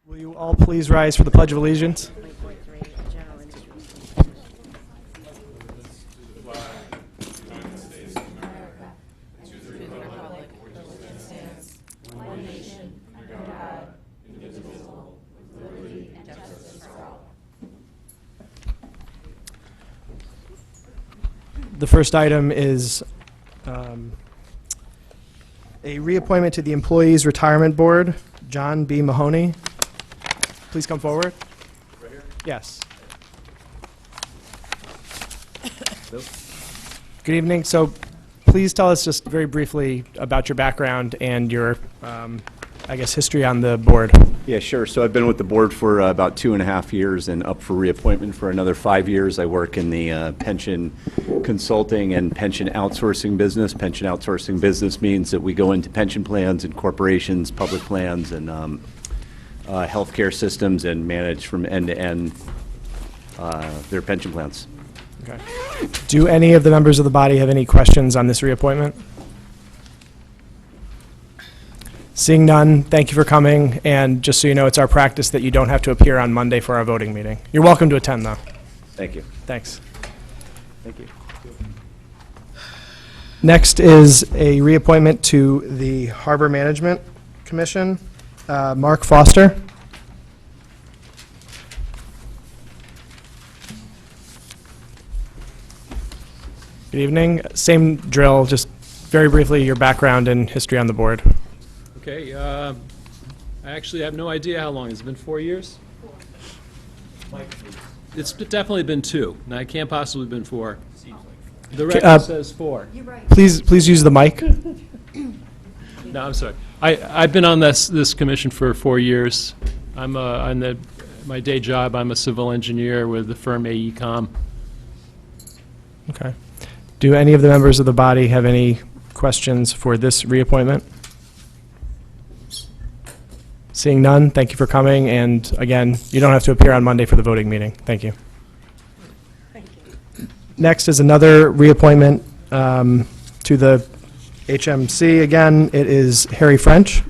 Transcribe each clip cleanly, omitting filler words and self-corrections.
Will you all please rise for the Pledge of Allegiance? The first item is a reappointment to the Employees Retirement Board. John B. Mahoney, please come forward. Right here? Yes. Good evening. So please tell us just very briefly about your background and your, I guess, history on the board. Yeah, sure. So I've been with the board for about 2.5 years and up for reappointment for another 5 years. I work in the pension consulting and pension outsourcing business. Pension outsourcing business means that we go into pension plans and corporations, public plans, and healthcare systems and manage from end to end their pension plans. Okay. Do any of the members of the body have any questions on this reappointment? Seeing none, thank you for coming, and just so you know, it's our practice that you don't have to appear on Monday for our voting meeting. You're welcome to attend, though. Thank you. Thanks. Thank you. Next is a reappointment to the Harbor Management Commission. Mark Foster. Good evening. Same drill, just very briefly, your background and history on the board. Okay, I actually have no idea how long. Has it been 4 years? It's definitely been 2. Now, it can't possibly have been 4. The record says 4. Please use the mic. No, I'm sorry. I've been on this commission for 4 years. I'm on my day job, I'm a civil engineer with the firm AECOM. Okay. Do any of the members of the body have any questions for this reappointment? Seeing none, thank you for coming, and again, you don't have to appear on Monday for the voting meeting. Thank you. Thank you. Next is another reappointment to the HMC. Again, it is Harry French.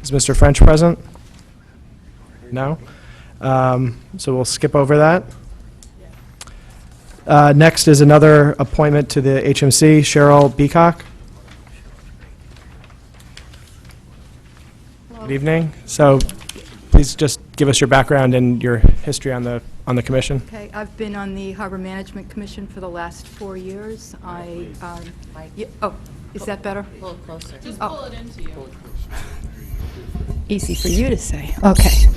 Is Mr. French present? No? So we'll skip over that. Next is another appointment to the HMC, Cheryl Beacock. Good evening. So please just give us your background and your history on the commission. Okay, I've been on the Harbor Management Commission for the last 4 years. Oh, is that better? A little closer. Just pull it into you. Easy for you to say. Okay.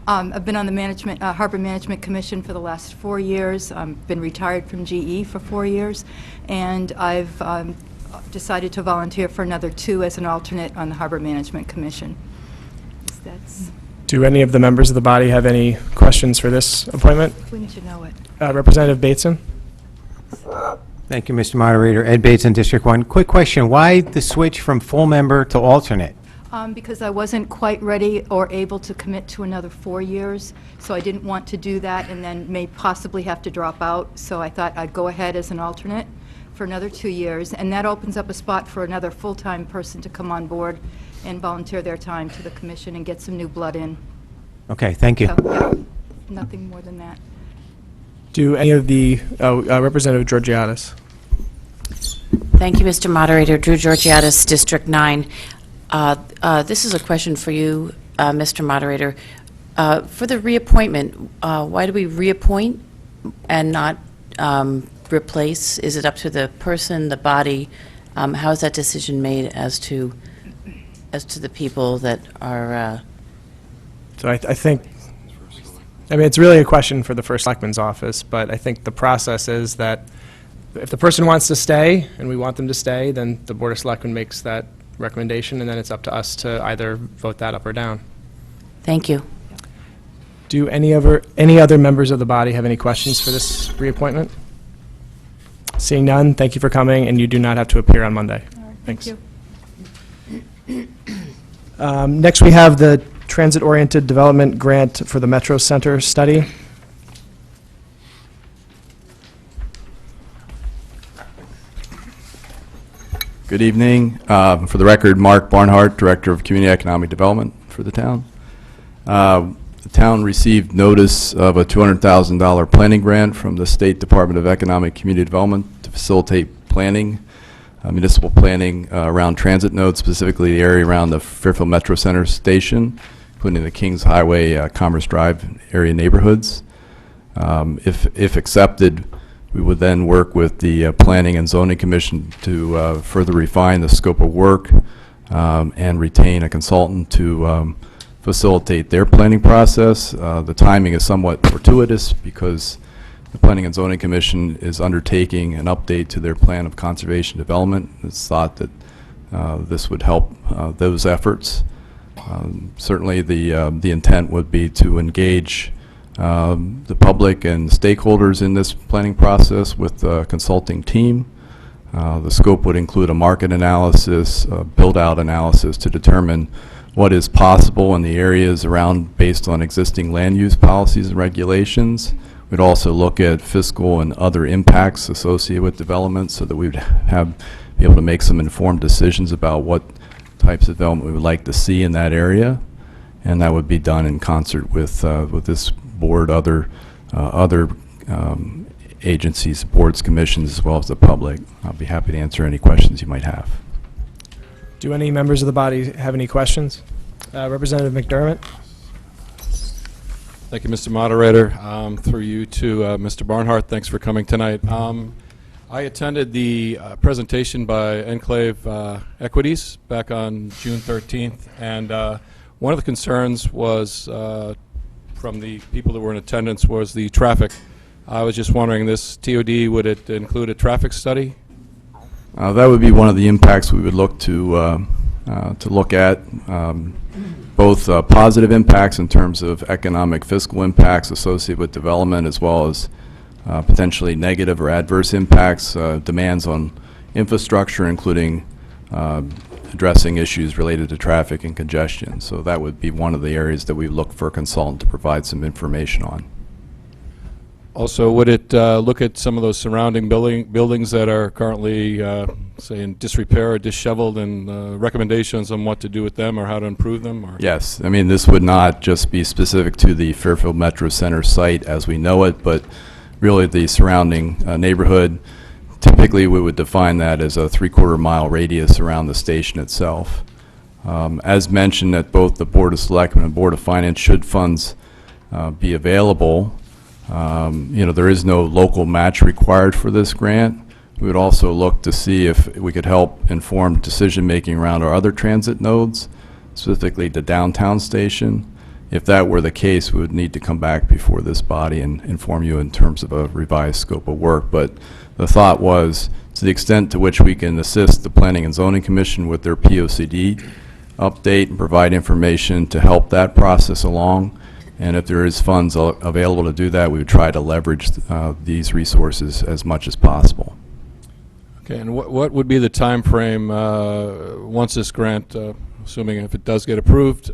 I've been on the Harbor Management Commission for the last 4 years. I've been retired from GE for 4 years, and I've decided to volunteer for another 2 as an alternate on the Harbor Management Commission. That's, Do any of the members of the body have any questions for this appointment? wouldn't you know it? Representative Bateson? Thank you, Mr. Moderator. Ed Bates in District 1. Quick question, why the switch from full member to alternate? Because I wasn't quite ready or able to commit to another 4 years, so I didn't want to do that and then may possibly have to drop out, so I thought I'd go ahead as an alternate for another 2 years, and that opens up a spot for another full-time person to come on board and volunteer their time to the commission and get some new blood in. Okay, thank you. So, yeah, nothing more than that. Do any of the, Representative Georgiadis? Thank you, Mr. Moderator. Drew Georgiadis, District 9. This is a question for you, Mr. Moderator. For the reappointment, why do we reappoint and not replace? Is it up to the person, the body? How is that decision made as to the people that are? So I think, I mean, it's really a question for the First Selectman's office, but I think the process is that if the person wants to stay and we want them to stay, then the Board of Selectmen makes that recommendation, and then it's up to us to either vote that up or down. Thank you. Do any other members of the body have any questions for this reappointment? Seeing none, thank you for coming, and you do not have to appear on Monday. All right, Thanks. Thank you. Next, we have the Transit-Oriented Development Grant for the Metro Center study. Good evening. For the record, Mark Barnhart, Director of Community Economic Development for the town. The town received notice of a $200,000 planning grant from the State Department of Economic Community Development to facilitate planning, municipal planning around transit nodes, specifically the area around the Fairfield Metro Center station, including the Kings Highway, Commerce Drive area neighborhoods. If accepted, we would then work with the Planning and Zoning Commission to further refine the scope of work and retain a consultant to facilitate their planning process. The timing is somewhat fortuitous because the Planning and Zoning Commission is undertaking an update to their plan of conservation development. It's thought that this would help those efforts. Certainly the intent would be to engage the public and stakeholders in this planning process with a consulting team. The scope would include a market analysis, build-out analysis to determine what is possible in the areas around based on existing land use policies and regulations. We'd also look at fiscal and other impacts associated with development so that we would be able to make some informed decisions about what types of development we would like to see in that area. And that would be done in concert with this board, other agencies, boards, commissions, as well as the public. I'll be happy to answer any questions you might have. Do any members of the body have any questions? Representative McDermott? Thank you, Mr. Moderator. Through you to Mr. Barnhart, thanks for coming tonight. I attended the presentation by Enclave Equities back on June 13th, and one of the concerns was from the people that were in attendance was the traffic. I was just wondering, this TOD, would it include a traffic study? That would be one of the impacts we would look to look at, both positive impacts in terms of economic fiscal impacts associated with development, as well as potentially negative or adverse impacts, demands on infrastructure, including addressing issues related to traffic and congestion. So that would be one of the areas that we look for a consultant to provide some information on. Also, would it look at some of those surrounding buildings that are currently, say, in disrepair or disheveled, and recommendations on what to do with them or how to improve them? Or? Yes, I mean, this would not just be specific to the Fairfield Metro Center site as we know it, but really the surrounding neighborhood. Typically, we would define that as a 3/4 mile radius around the station itself. As mentioned, at both the Board of Selectmen and Board of Finance, should funds be available, there is no local match required for this grant. We would also look to see if we could help inform decision-making around our other transit nodes, specifically the downtown station. If that were the case, we would need to come back before this body and inform you in terms of a revised scope of work. But the thought was, to the extent to which we can assist the Planning and Zoning Commission with their POCD update and provide information to help that process along, and if there is funds available to do that, we would try to leverage these resources as much as possible. Okay, and what would be the time frame once this grant, assuming if it does get approved,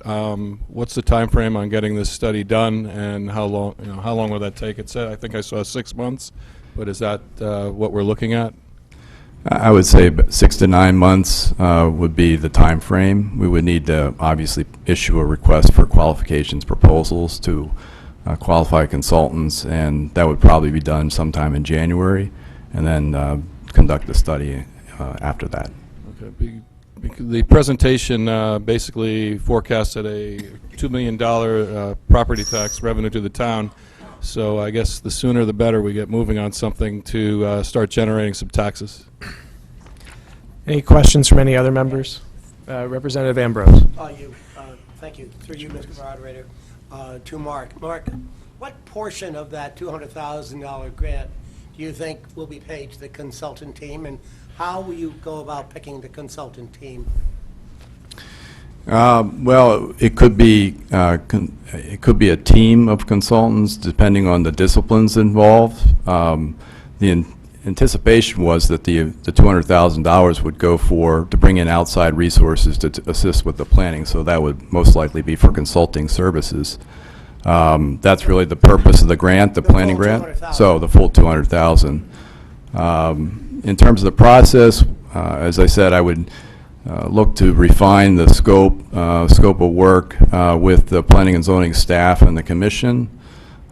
what's the time frame on getting this study done, and how long will that take? It said, I think I saw 6 months, but is that what we're looking at? I would say 6 to 9 months would be the time frame. We would need to obviously issue a request for qualifications proposals to qualify consultants, and that would probably be done sometime in January, and then conduct the study after that. Okay. The presentation basically forecasted a $2 million property tax revenue to the town. So I guess the sooner the better we get moving on something to start generating some taxes. Any questions from any other members? Representative Ambrose. Thank you. Through you, Mr. Moderator, to Mark. Mark, what portion of that $200,000 grant do you think will be paid to the consultant team, and how will you go about picking the consultant team? Well, it could be a team of consultants, depending on the disciplines involved. The anticipation was that the $200,000 would go to bring in outside resources to assist with the planning, so that would most likely be for consulting services. That's really the purpose of the grant, the planning grant. So the full $200,000. In terms of the process, as I said, I would look to refine the scope of work with the planning and zoning staff and the commission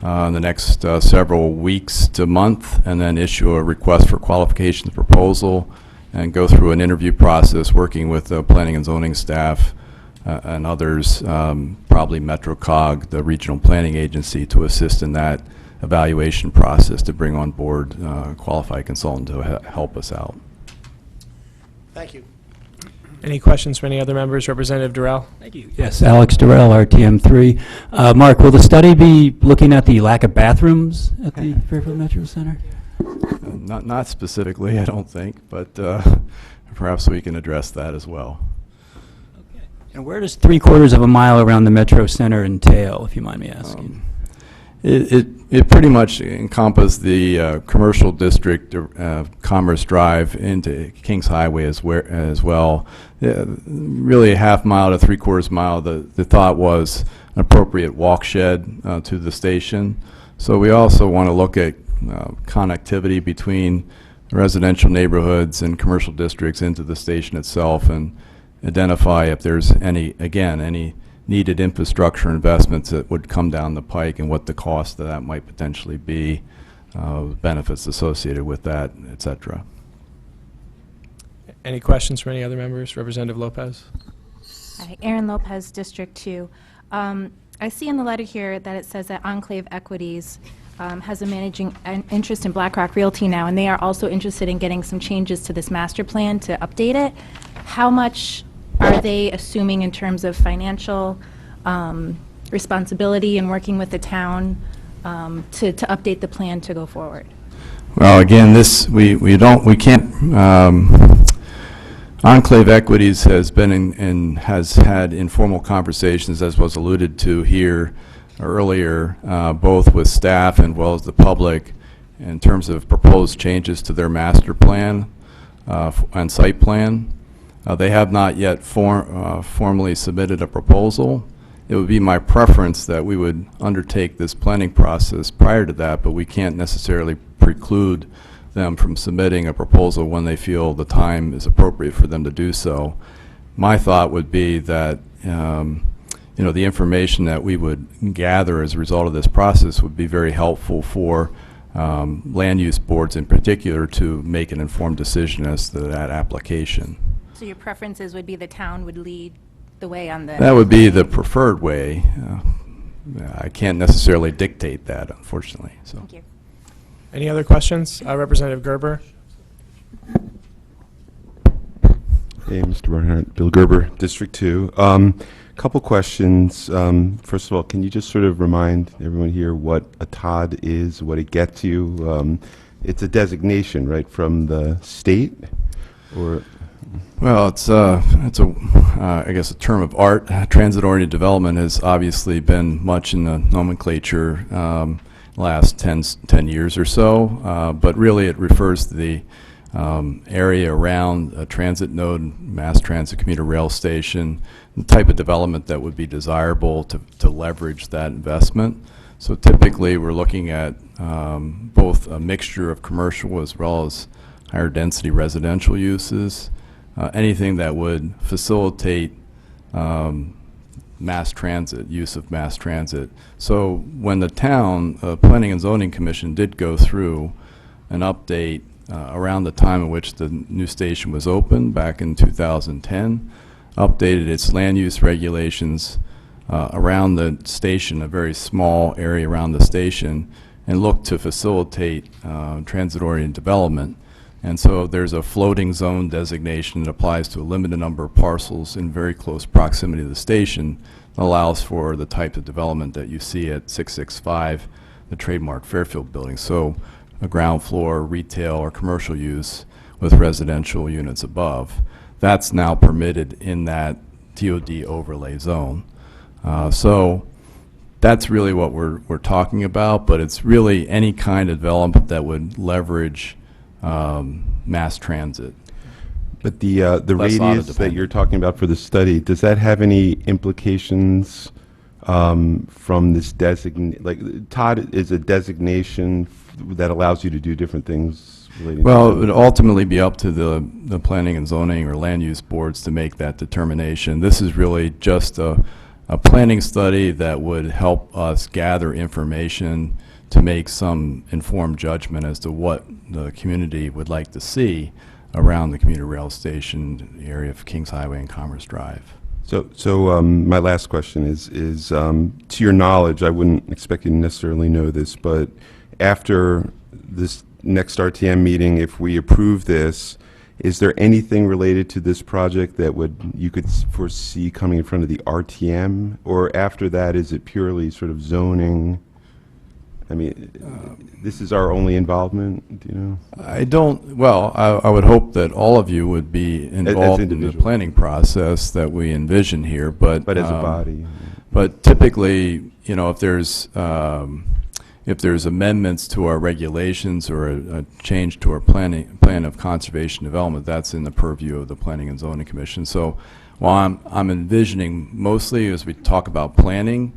in the next several weeks to month, and then issue a request for qualifications proposal and go through an interview process working with the planning and zoning staff and others, probably MetroCog, the regional planning agency, to assist in that evaluation process to bring on board a qualified consultant to help us out. Thank you. Any questions for any other members? Representative Durrell? Thank you. Yes, Alex Durrell, RTM3. Mark, will the study be looking at the lack of bathrooms at the Fairfield Metro Center? Not specifically, I don't think, but perhaps we can address that as well. And where does 3/4 of a mile around the Metro Center entail, if you mind me asking? It pretty much encompassed the commercial district, Commerce Drive into Kings Highway as well. Really a half mile to 3/4 mile. The thought was an appropriate walk shed to the station. So we also want to look at connectivity between residential neighborhoods and commercial districts into the station itself, and identify if there's any needed infrastructure investments that would come down the pike and what the cost of that might potentially be, benefits associated with that, et cetera. Any questions from any other members? Representative Lopez? Hi, Erin Lopez, District 2. I see in the letter here that it says that Enclave Equities has a managing interest in BlackRock Realty now, and they are also interested in getting some changes to this master plan to update it. How much are they assuming in terms of financial responsibility and working with the town to update the plan to go forward? Well, again, we can't. Enclave Equities has been has had informal conversations, as was alluded to here earlier, both with staff and well as the public, in terms of proposed changes to their master plan and site plan. They have not yet formally submitted a proposal. It would be my preference that we would undertake this planning process prior to that, but we can't necessarily preclude them from submitting a proposal when they feel the time is appropriate for them to do so. My thought would be that the information that we would gather as a result of this process would be very helpful for land use boards in particular to make an informed decision as to that application. So your preferences would be the town would lead the way on the... That would be the preferred way. I can't necessarily dictate that, unfortunately. So. Thank you. Any other questions? Representative Gerber? Hey, Mr. Barnhart, Bill Gerber, District 2. Couple questions. First of all, can you just sort of remind everyone here what a TOD is, what it gets you? It's a designation, right, from the state, or? Well, it's I guess a term of art. Transit-oriented development has obviously been much in the nomenclature last 10 years or so, but really it refers to the area around a transit node, mass transit commuter rail station, the type of development that would be desirable to leverage that investment. So typically we're looking at both a mixture of commercial as well as higher density residential uses, anything that would facilitate mass transit, use of mass transit. So when the town Planning and Zoning Commission did go through an update around the time in which the new station was opened back in 2010, updated its land use regulations around the station, a very small area around the station, and looked to facilitate transit-oriented development. And so there's a floating zone designation that applies to a limited number of parcels in very close proximity to the station that allows for the type of development that you see at 665, the trademark Fairfield building. So a ground floor retail or commercial use with residential units above. That's now permitted in that TOD overlay zone. So that's really what we're talking about, but it's really any kind of development that would leverage mass transit. But the radius that you're talking about for the study, does that have any implications from this like TOD is a designation that allows you to do different things relating Well, it to... would ultimately be up to the planning and zoning or land use boards to make that determination. This is really just a planning study that would help us gather information to make some informed judgment as to what the community would like to see around the commuter rail station, the area of Kings Highway and Commerce Drive. So my last question is to your knowledge, I wouldn't expect you to necessarily know this, but after this next RTM meeting, if we approve this, is there anything related to this project that you could foresee coming in front of the RTM? Or after that, is it purely sort of zoning? I mean, this is our only involvement, do you know? I would hope that all of you would be involved in the individuals. planning process that we envision here, but... But as a body? But typically, you know, if there's amendments to our regulations or a change to our plan of conservation development, that's in the purview of the Planning and Zoning Commission. So while I'm envisioning mostly as we talk about planning,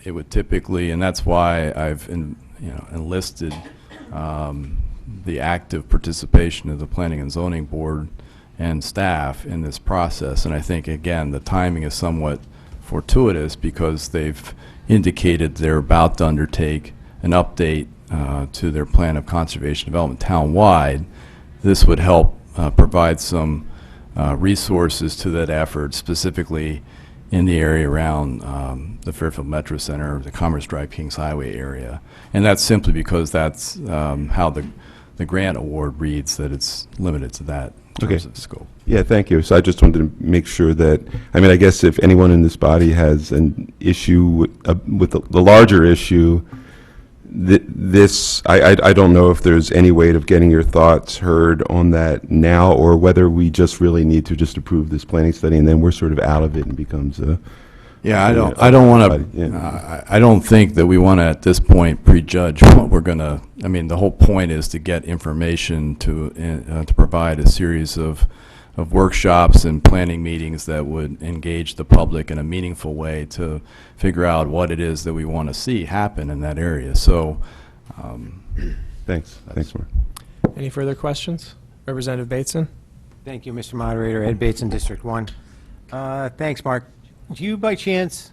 it would typically, and that's why I've enlisted the active participation of the Planning and Zoning Board and staff in this process. And I think, again, the timing is somewhat fortuitous because they've indicated they're about to undertake an update to their plan of conservation development town-wide. This would help provide some resources to that effort, specifically in the area around the Fairfield Metro Center, the Commerce Drive, Kings Highway area. And that's simply because that's how the grant award reads, that it's limited to that in terms of scope. Yeah, thank you. So I just wanted to make sure that, I mean, I guess if anyone in this body has an issue with the larger issue, I don't know if there's any way of getting your thoughts heard on that now, or whether we just really need to just approve this planning study and then we're sort of out of it and becomes a... Yeah, I don't think that we want to, at this point, prejudge what we're going to, I mean, the whole point is to get information to provide a series of workshops and planning meetings that would engage the public in a meaningful way to figure out what it is that we want to see happen in that area. So, Thanks, Mark. Any further questions? Representative Bateson? Thank you, Mr. Moderator. Ed Bateson, District 1. Thanks, Mark. Do you, by chance,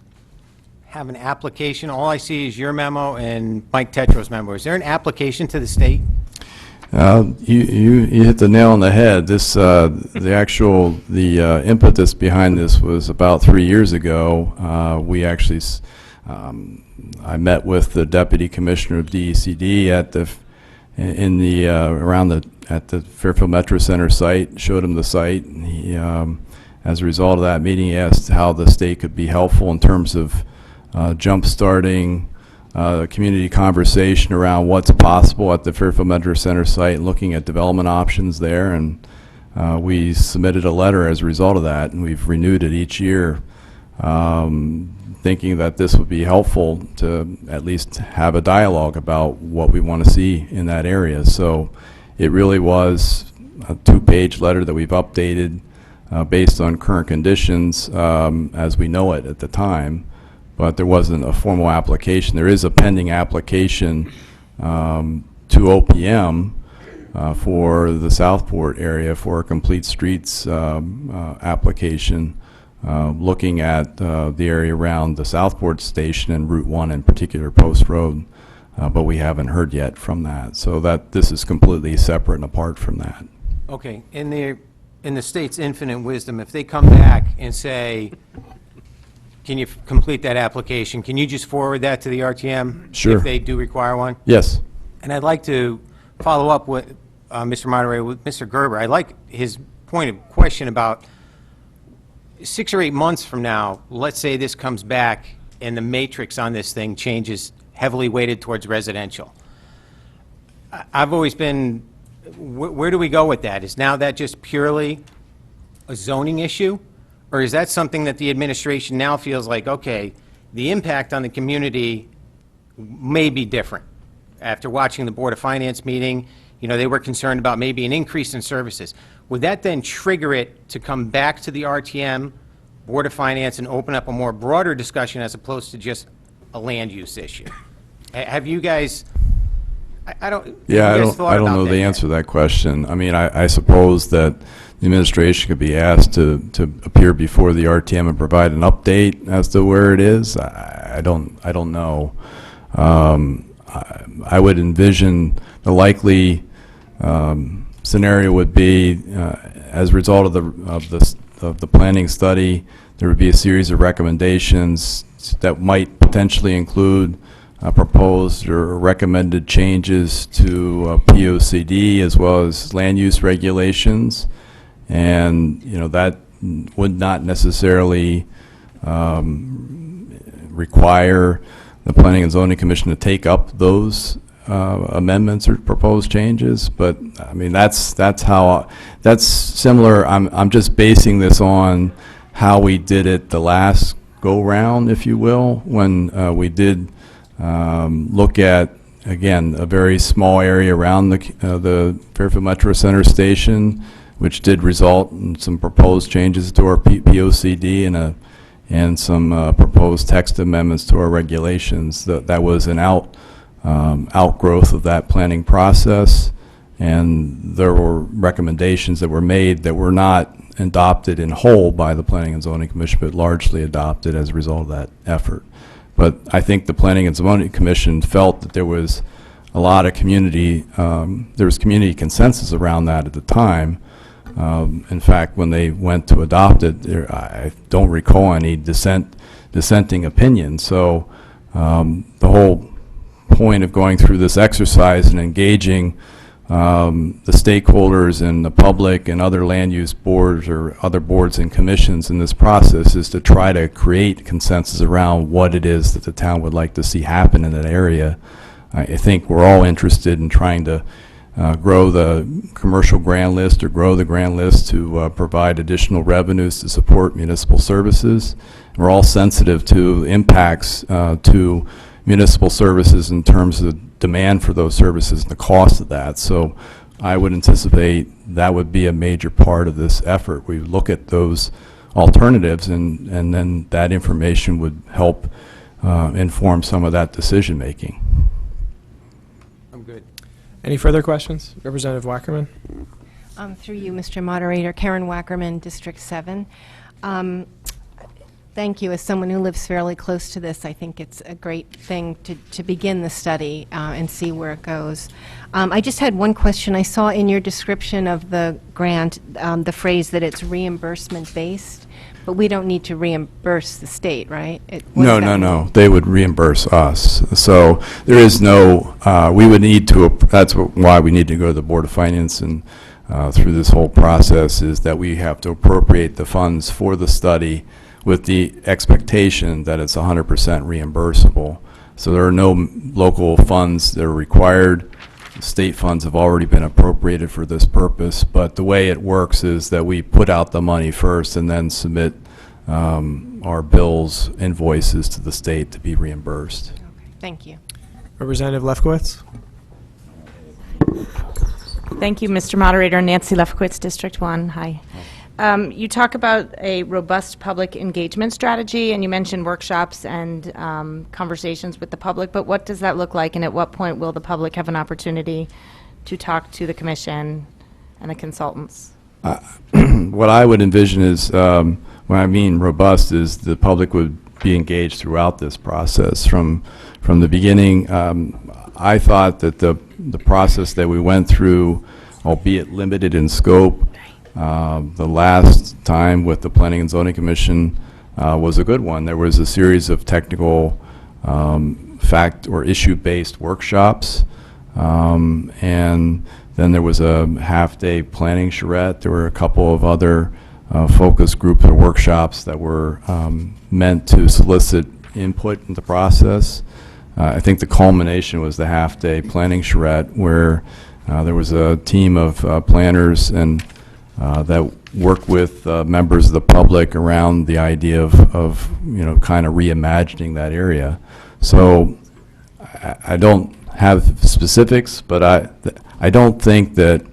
have an application? All I see is your memo and Mike Tetro's memo. Is there an application to the state? You hit the nail on the head. This, the impetus behind this was about 3 years ago. We actually, I met with the Deputy Commissioner of DECD at the Fairfield Metro Center site, showed him the site, and he, as a result of that meeting, he asked how the state could be helpful in terms of jump-starting community conversation around what's possible at the Fairfield Metro Center site and looking at development options there. And we submitted a letter as a result of that, and we've renewed it each year, thinking that this would be helpful to at least have a dialogue about what we want to see in that area. So it really was a 2-page letter that we've updated based on current conditions as we know it at the time, but there wasn't a formal application. There is a pending application to OPM for the Southport area for a complete streets application, looking at the area around the Southport station and Route 1 in particular, Post Road, but we haven't heard yet from that. So this is completely separate and apart from that. Okay. In the state's infinite wisdom, if they come back and say, can you complete that application, can you just forward that to the RTM? Sure. If they do require one? Yes. And I'd like to follow up with, Mr. Moderator, with Mr. Gerber. I like his point of question about 6 or 8 months from now, let's say this comes back and the matrix on this thing changes, heavily weighted towards residential. I've always been, where do we go with that? Is now that just purely a zoning issue? Or is that something that the administration now feels like, okay, the impact on the community may be different? After watching the Board of Finance meeting, you know, they were concerned about maybe an increase in services. Would that then trigger it to come back to the RTM, Board of Finance, and open up a more broader discussion as opposed to just a land use issue? Have you guys I don't. Yeah, you I guys don't, thought I don't about know that the yet? answer to that question. I mean, I suppose that the administration could be asked to appear before the RTM and provide an update as to where it is. I don't know. I would envision the likely scenario would be, as a result of the planning study, there would be a series of recommendations that might potentially include proposed or recommended changes to POCD as well as land use regulations. And, you know, that would not necessarily require the Planning and Zoning Commission to take up those amendments or proposed changes. But, I mean, that's similar. I'm just basing this on how we did it the last go-round, if you will, when we did look at, again, a very small area around the Fairfield Metro Center station, which did result in some proposed changes to our POCD and some proposed text amendments to our regulations. That was an outgrowth of that planning process, and there were recommendations that were made that were not adopted in whole by the Planning and Zoning Commission, but largely adopted as a result of that effort. But I think the Planning and Zoning Commission felt that there was a lot of community consensus around that at the time. In fact, when they went to adopt it, I don't recall any dissenting opinion. So the whole point of going through this exercise and engaging the stakeholders and the public and other land use boards or other boards and commissions in this process is to try to create consensus around what it is that the town would like to see happen in that area. I think we're all interested in trying to grow the commercial grand list or grow the grand list to provide additional revenues to support municipal services. We're all sensitive to impacts to municipal services in terms of demand for those services and the cost of that. So I would anticipate that would be a major part of this effort. We look at those alternatives, and then that information would help inform some of that decision-making. I'm good. Any further questions? Representative Wackerman? Through you, Mr. Moderator, Karen Wackerman, District 7. Thank you. As someone who lives fairly close to this, I think it's a great thing to begin the study and see where it goes. I just had one question. I saw in your description of the grant the phrase that it's reimbursement-based, but we don't need to reimburse the state, right? What does that mean? They would reimburse us. So there is no, we would need to, that's why we need to go to the Board of Finance and through this whole process, is that we have to appropriate the funds for the study with the expectation that it's 100% reimbursable. So there are no local funds that are required. State funds have already been appropriated for this purpose, but the way it works is that we put out the money first and then submit our bills, invoices to the state to be reimbursed. Okay, thank you. Representative Lefkowitz? Thank you, Mr. Moderator. Nancy Lefkowitz, District 1. Hi. You talk about a robust public engagement strategy, and you mentioned workshops and conversations with the public, but what does that look like, and at what point will the public have an opportunity to talk to the commission and the consultants? What I would envision is, when I mean robust, is the public would be engaged throughout this process. From the beginning, I thought that the process that we went through, albeit limited in scope, the last time with the Planning and Zoning Commission was a good one. There was a series of technical fact or issue-based workshops, and then there was a half-day planning charrette. There were a couple of other focus group or workshops that were meant to solicit input in the process. I think the culmination was the half-day planning charrette, where there was a team of planners and that work with members of the public around the idea of you know, kind of reimagining that area. So I don't have specifics, but I don't think that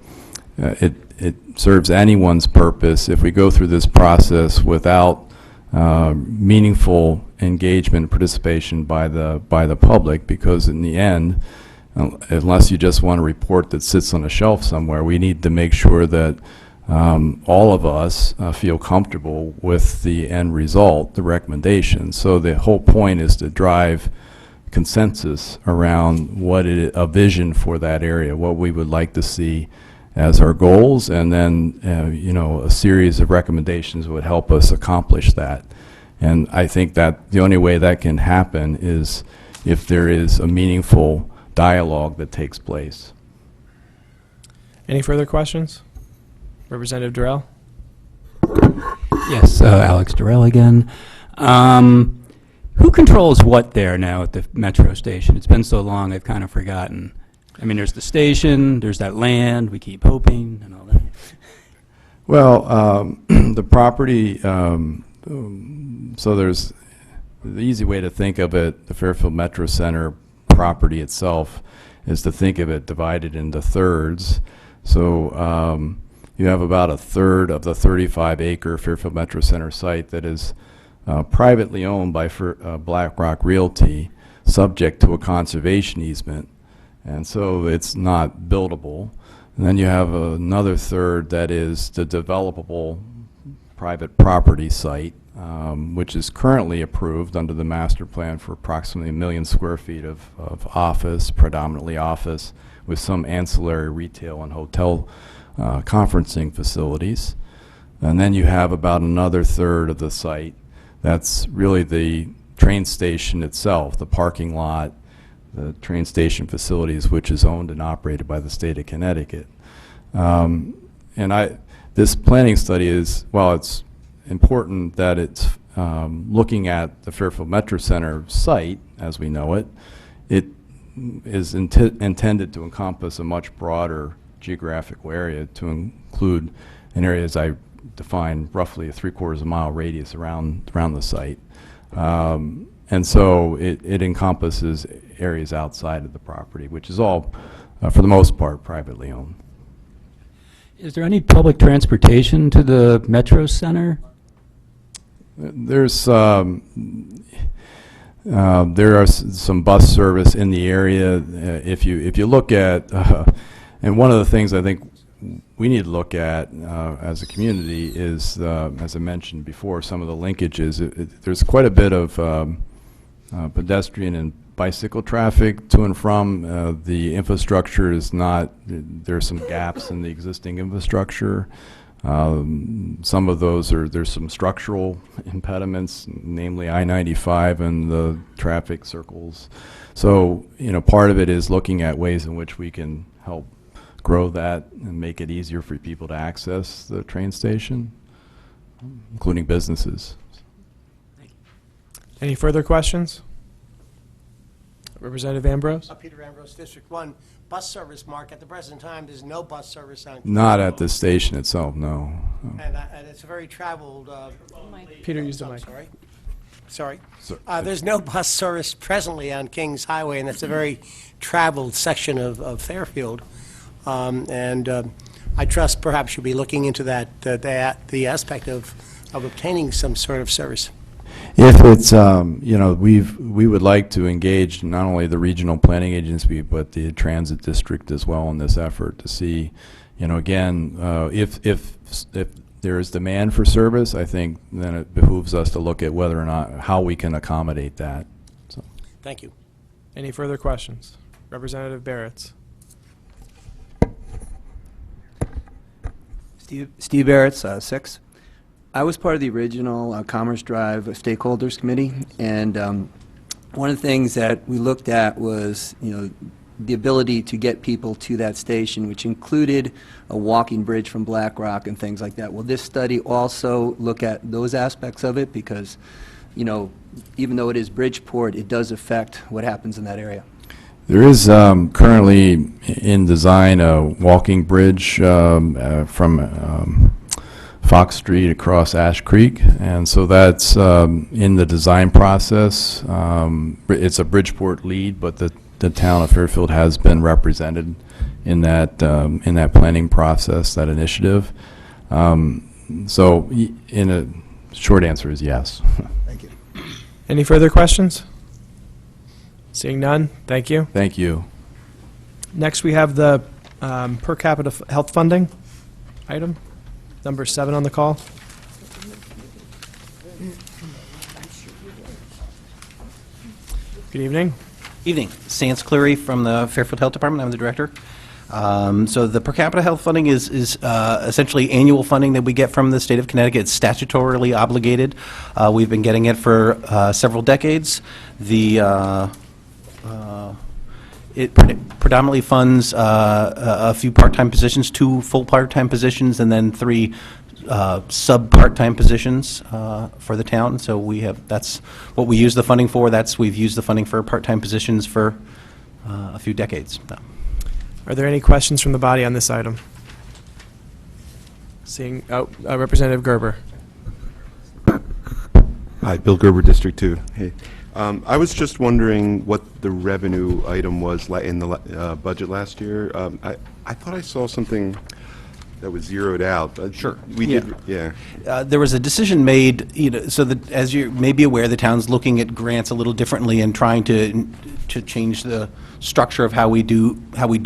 it serves anyone's purpose if we go through this process without meaningful engagement and participation by the public, because in the end, unless you just want a report that sits on a shelf somewhere, we need to make sure that all of us feel comfortable with the end result, the recommendation. So the whole point is to drive consensus around a vision for that area, what we would like to see as our goals, and then a series of recommendations would help us accomplish that. And I think that the only way that can happen is if there is a meaningful dialogue that takes place. Any further questions? Representative Durrell? Yes, Alex Durrell again. Who controls what there now at the metro station? It's been so long, I've kind of forgotten. I mean, there's the station, there's that land, we keep hoping, and all that. Well, the property, so there's the easy way to think of it, the Fairfield Metro Center property itself is to think of it divided into thirds. So you have about a third of the 35-acre Fairfield Metro Center site that is privately owned by BlackRock Realty, subject to a conservation easement, and so it's not buildable. And then you have another third that is the developable private property site, which is currently approved under the master plan for approximately 1 million square feet of office, predominantly office, with some ancillary retail and hotel conferencing facilities. And then you have about another third of the site that's really the train station itself, the parking lot, the train station facilities, which is owned and operated by the state of Connecticut. This planning study is, while it's important that it's looking at the Fairfield Metro Center site as we know it, it is intended to encompass a much broader geographical area, to include an area, as I define, roughly a 3/4 mile radius around the site. And so it encompasses areas outside of the property, which is all, for the most part, privately owned. Is there any public transportation to the Metro Center? There's there are some bus service in the area. If you look at, and one of the things I think we need to look at as a community is, as I mentioned before, some of the linkages. There's quite a bit of pedestrian and bicycle traffic to and from. The infrastructure is not, there's some gaps in the existing infrastructure. Some of those there's some structural impediments, namely I-95 and the traffic circles. So, part of it is looking at ways in which we can help grow that and make it easier for people to access the train station, including businesses. Any further questions? Representative Ambrose? Peter Ambrose, District 1. Bus service, Mark, at the present time, there's no bus service on... Not at the station itself, no. And it's a very traveled... Peter, use the mic. Sorry. There's no bus service presently on Kings Highway, and that's a very traveled section of Fairfield. I trust perhaps you'll be looking into that, the aspect of obtaining some sort of service. If it's, we would like to engage not only the regional planning agency, but the transit district as well in this effort to see, again, if there is demand for service, I think then it behooves us to look at whether or not, how we can accommodate that. So. Thank you. Any further questions? Representative Barretts? Steve Barretts, 6. I was part of the original Commerce Drive Stakeholders Committee, and one of the things that we looked at was, the ability to get people to that station, which included a walking bridge from Black Rock and things like that. Will this study also look at those aspects of it? Because, even though it is Bridgeport, it does affect what happens in that area. There is currently in design a walking bridge from Fox Street across Ash Creek, and so that's in the design process. It's a Bridgeport lead, but the town of Fairfield has been represented in that planning process, that initiative. So, in a short answer is yes. Thank you. Any further questions? Seeing none, thank you. Thank you. Next, we have the per capita health funding item, number 7 on the call. Good evening. Evening. Sans Cleary from the Fairfield Health Department. I'm the director. So the per capita health funding is essentially annual funding that we get from the state of Connecticut. It's statutorily obligated. We've been getting it for several decades. It predominantly funds a few part-time positions, 2 full part-time positions, and then 3 sub-part-time positions for the town. So that's what we use the funding for. We've used the funding for part-time positions for a few decades now. Are there any questions from the body on this item? Seeing, Representative Gerber. Hi, Bill Gerber, District 2. Hey. I was just wondering what the revenue item was in the budget last year. I thought I saw something that was zeroed out. Sure. We did, yeah. There was a decision made, so that, as you may be aware, the town's looking at grants a little differently and trying to change the structure of how we do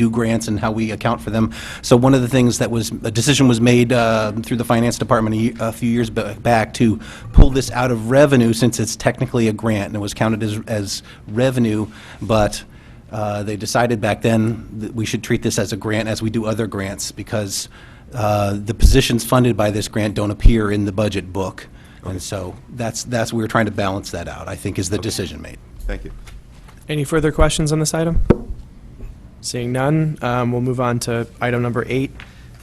grants and how we account for them. So one of the things a decision was made through the finance department a few years back to pull this out of revenue, since it's technically a grant and it was counted as revenue, but they decided back then that we should treat this as a grant as we do other grants, because the positions funded by this grant don't appear in the budget book. Okay. And so we were trying to balance that out, I think, is the decision made. Thank you. Any further questions on this item? Seeing none, we'll move on to item number 8,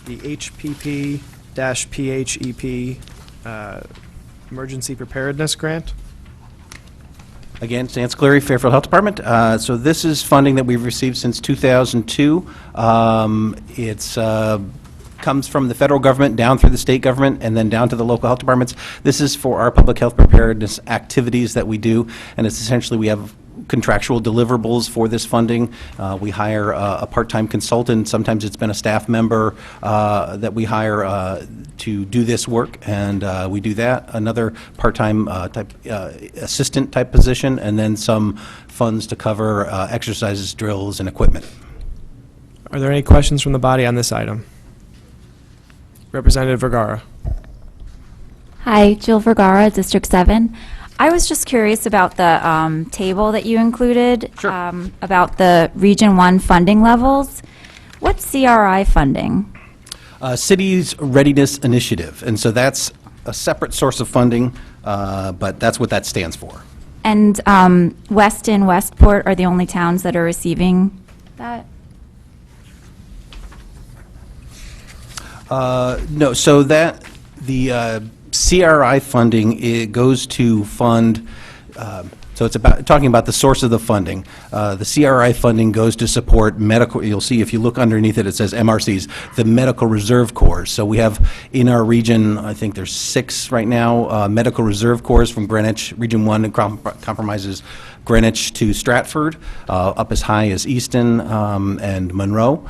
the HPP-PHEP Emergency Preparedness Grant. Again, Sans Cleary, Fairfield Health Department. So this is funding that we've received since 2002. It's comes from the federal government down through the state government and then down to the local health departments. This is for our public health preparedness activities that we do, and it's essentially we have contractual deliverables for this funding. We hire a part-time consultant. Sometimes it's been a staff member that we hire to do this work, and we do that. Another part-time assistant type position, and then some funds to cover exercises, drills, and equipment. Are there any questions from the body on this item? Representative Vergara. Hi, Jill Vergara, District 7. I was just curious about the table that you included. Sure. About the Region 1 funding levels. What's CRI funding? Cities Readiness Initiative, and so that's a separate source of funding, but that's what that stands for. And Weston, Westport are the only towns that are receiving that? No, so the CRI funding, it goes to fund, so it's talking about the source of the funding. The CRI funding goes to support medical, you'll see if you look underneath it, it says MRCs, the Medical Reserve Corps. So we have in our region, I think there's 6 right now, Medical Reserve Corps from Greenwich. Region 1 compromises Greenwich to Stratford, up as high as Easton and Monroe.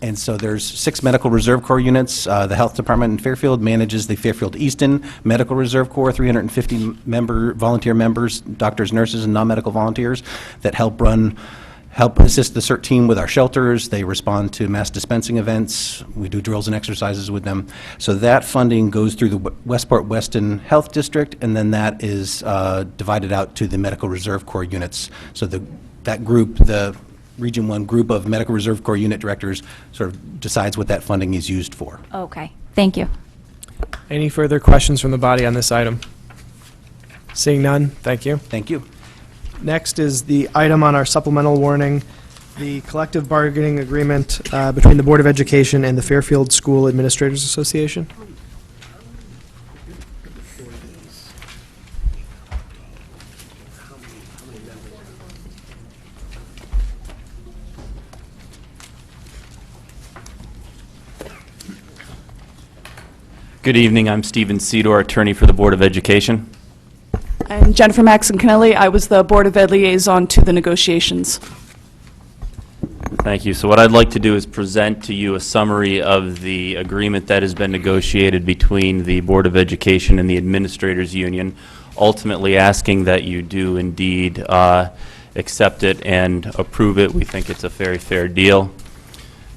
And so there's 6 Medical Reserve Corps units. The Health Department in Fairfield manages the Fairfield Easton Medical Reserve Corps, 350 volunteer members, doctors, nurses, and non-medical volunteers that help assist the CERT team with our shelters. They respond to mass dispensing events. We do drills and exercises with them. So that funding goes through the Westport Weston Health District, and then that is divided out to the Medical Reserve Corps units. So that group, the Region 1 group of Medical Reserve Corps unit directors sort of decides what that funding is used for. Okay, thank you. Any further questions from the body on this item? Seeing none, thank you. Thank you. Next is the item on our supplemental warning, the collective bargaining agreement between the Board of Education and the Fairfield School Administrators Association. Good evening. I'm Stephen Cedar, attorney for the Board of Education. And Jennifer Maxon-Kennelly, I was the Board of Ed liaison to the negotiations. Thank you. So what I'd like to do is present to you a summary of the agreement that has been negotiated between the Board of Education and the Administrators Union, ultimately asking that you do indeed accept it and approve it. We think it's a very fair deal.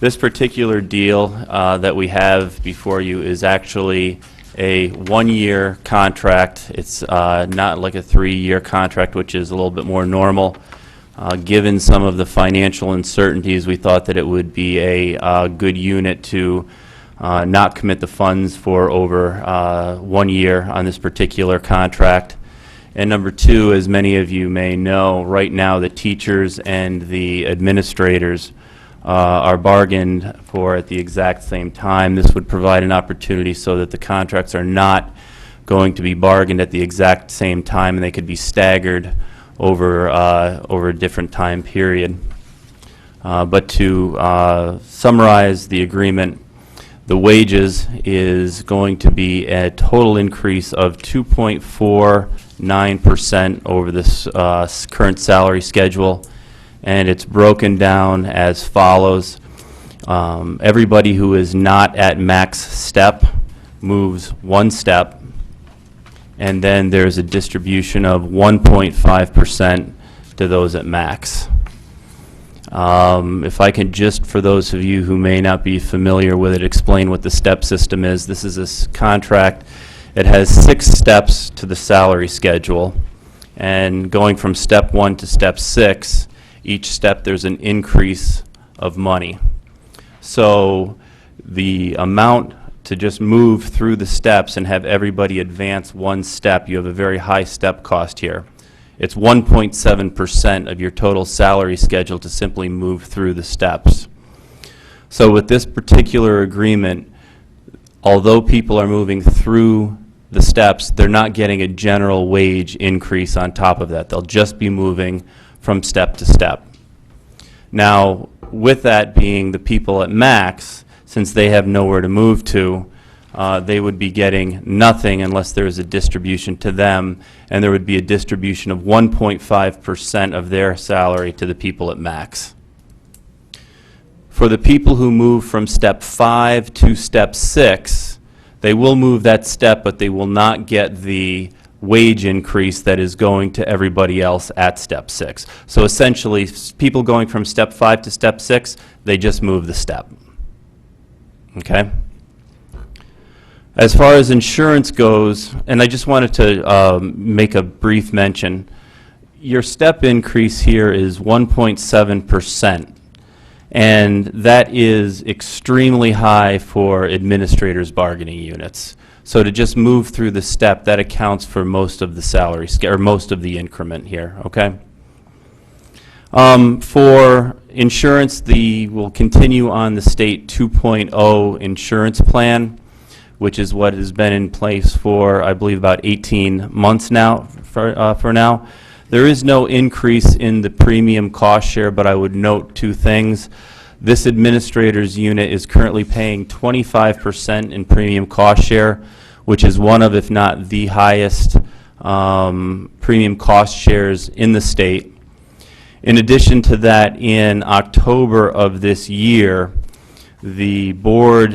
This particular deal that we have before you is actually a one-year contract. It's not like a 3-year contract, which is a little bit more normal. Given some of the financial uncertainties, we thought that it would be a good unit to not commit the funds for over 1 year on this particular contract. And number two, as many of you may know, right now the teachers and the administrators are bargained for at the exact same time. This would provide an opportunity so that the contracts are not going to be bargained at the exact same time, and they could be staggered over a different time period. But to summarize the agreement, the wages is going to be a total increase of 2.49% over this current salary schedule, and it's broken down as follows. Everybody who is not at max step moves 1 step, and then there's a distribution of 1.5% to those at max. If I can just, for those of you who may not be familiar with it, explain what the step system is. This is a contract. It has 6 steps to the salary schedule, and going from step 1 to step 6, each step there's an increase of money. So the amount to just move through the steps and have everybody advance 1 step, you have a very high step cost here. It's 1.7% of your total salary schedule to simply move through the steps. So with this particular agreement, although people are moving through the steps, they're not getting a general wage increase on top of that. They'll just be moving from step to step. Now, with that being the people at max, since they have nowhere to move to, they would be getting nothing unless there is a distribution to them, and there would be a distribution of 1.5% of their salary to the people at max. For the people who move from step 5 to step 6, they will move that step, but they will not get the wage increase that is going to everybody else at step 6. So essentially, people going from step 5 to step 6, they just move the step. Okay? As far as insurance goes, and I just wanted to make a brief mention, your step increase here is 1.7%, and that is extremely high for administrators' bargaining units. So to just move through the step, that accounts for most of the salary, or most of the increment here, okay? For insurance, we'll continue on the state 2.0 insurance plan, which is what has been in place for, I believe, about 18 months now, for now. There is no increase in the premium cost share, but I would note 2 things. This administrator's unit is currently paying 25% in premium cost share, which is one of, if not the highest, premium cost shares in the state. In addition to that, in October of this year, the board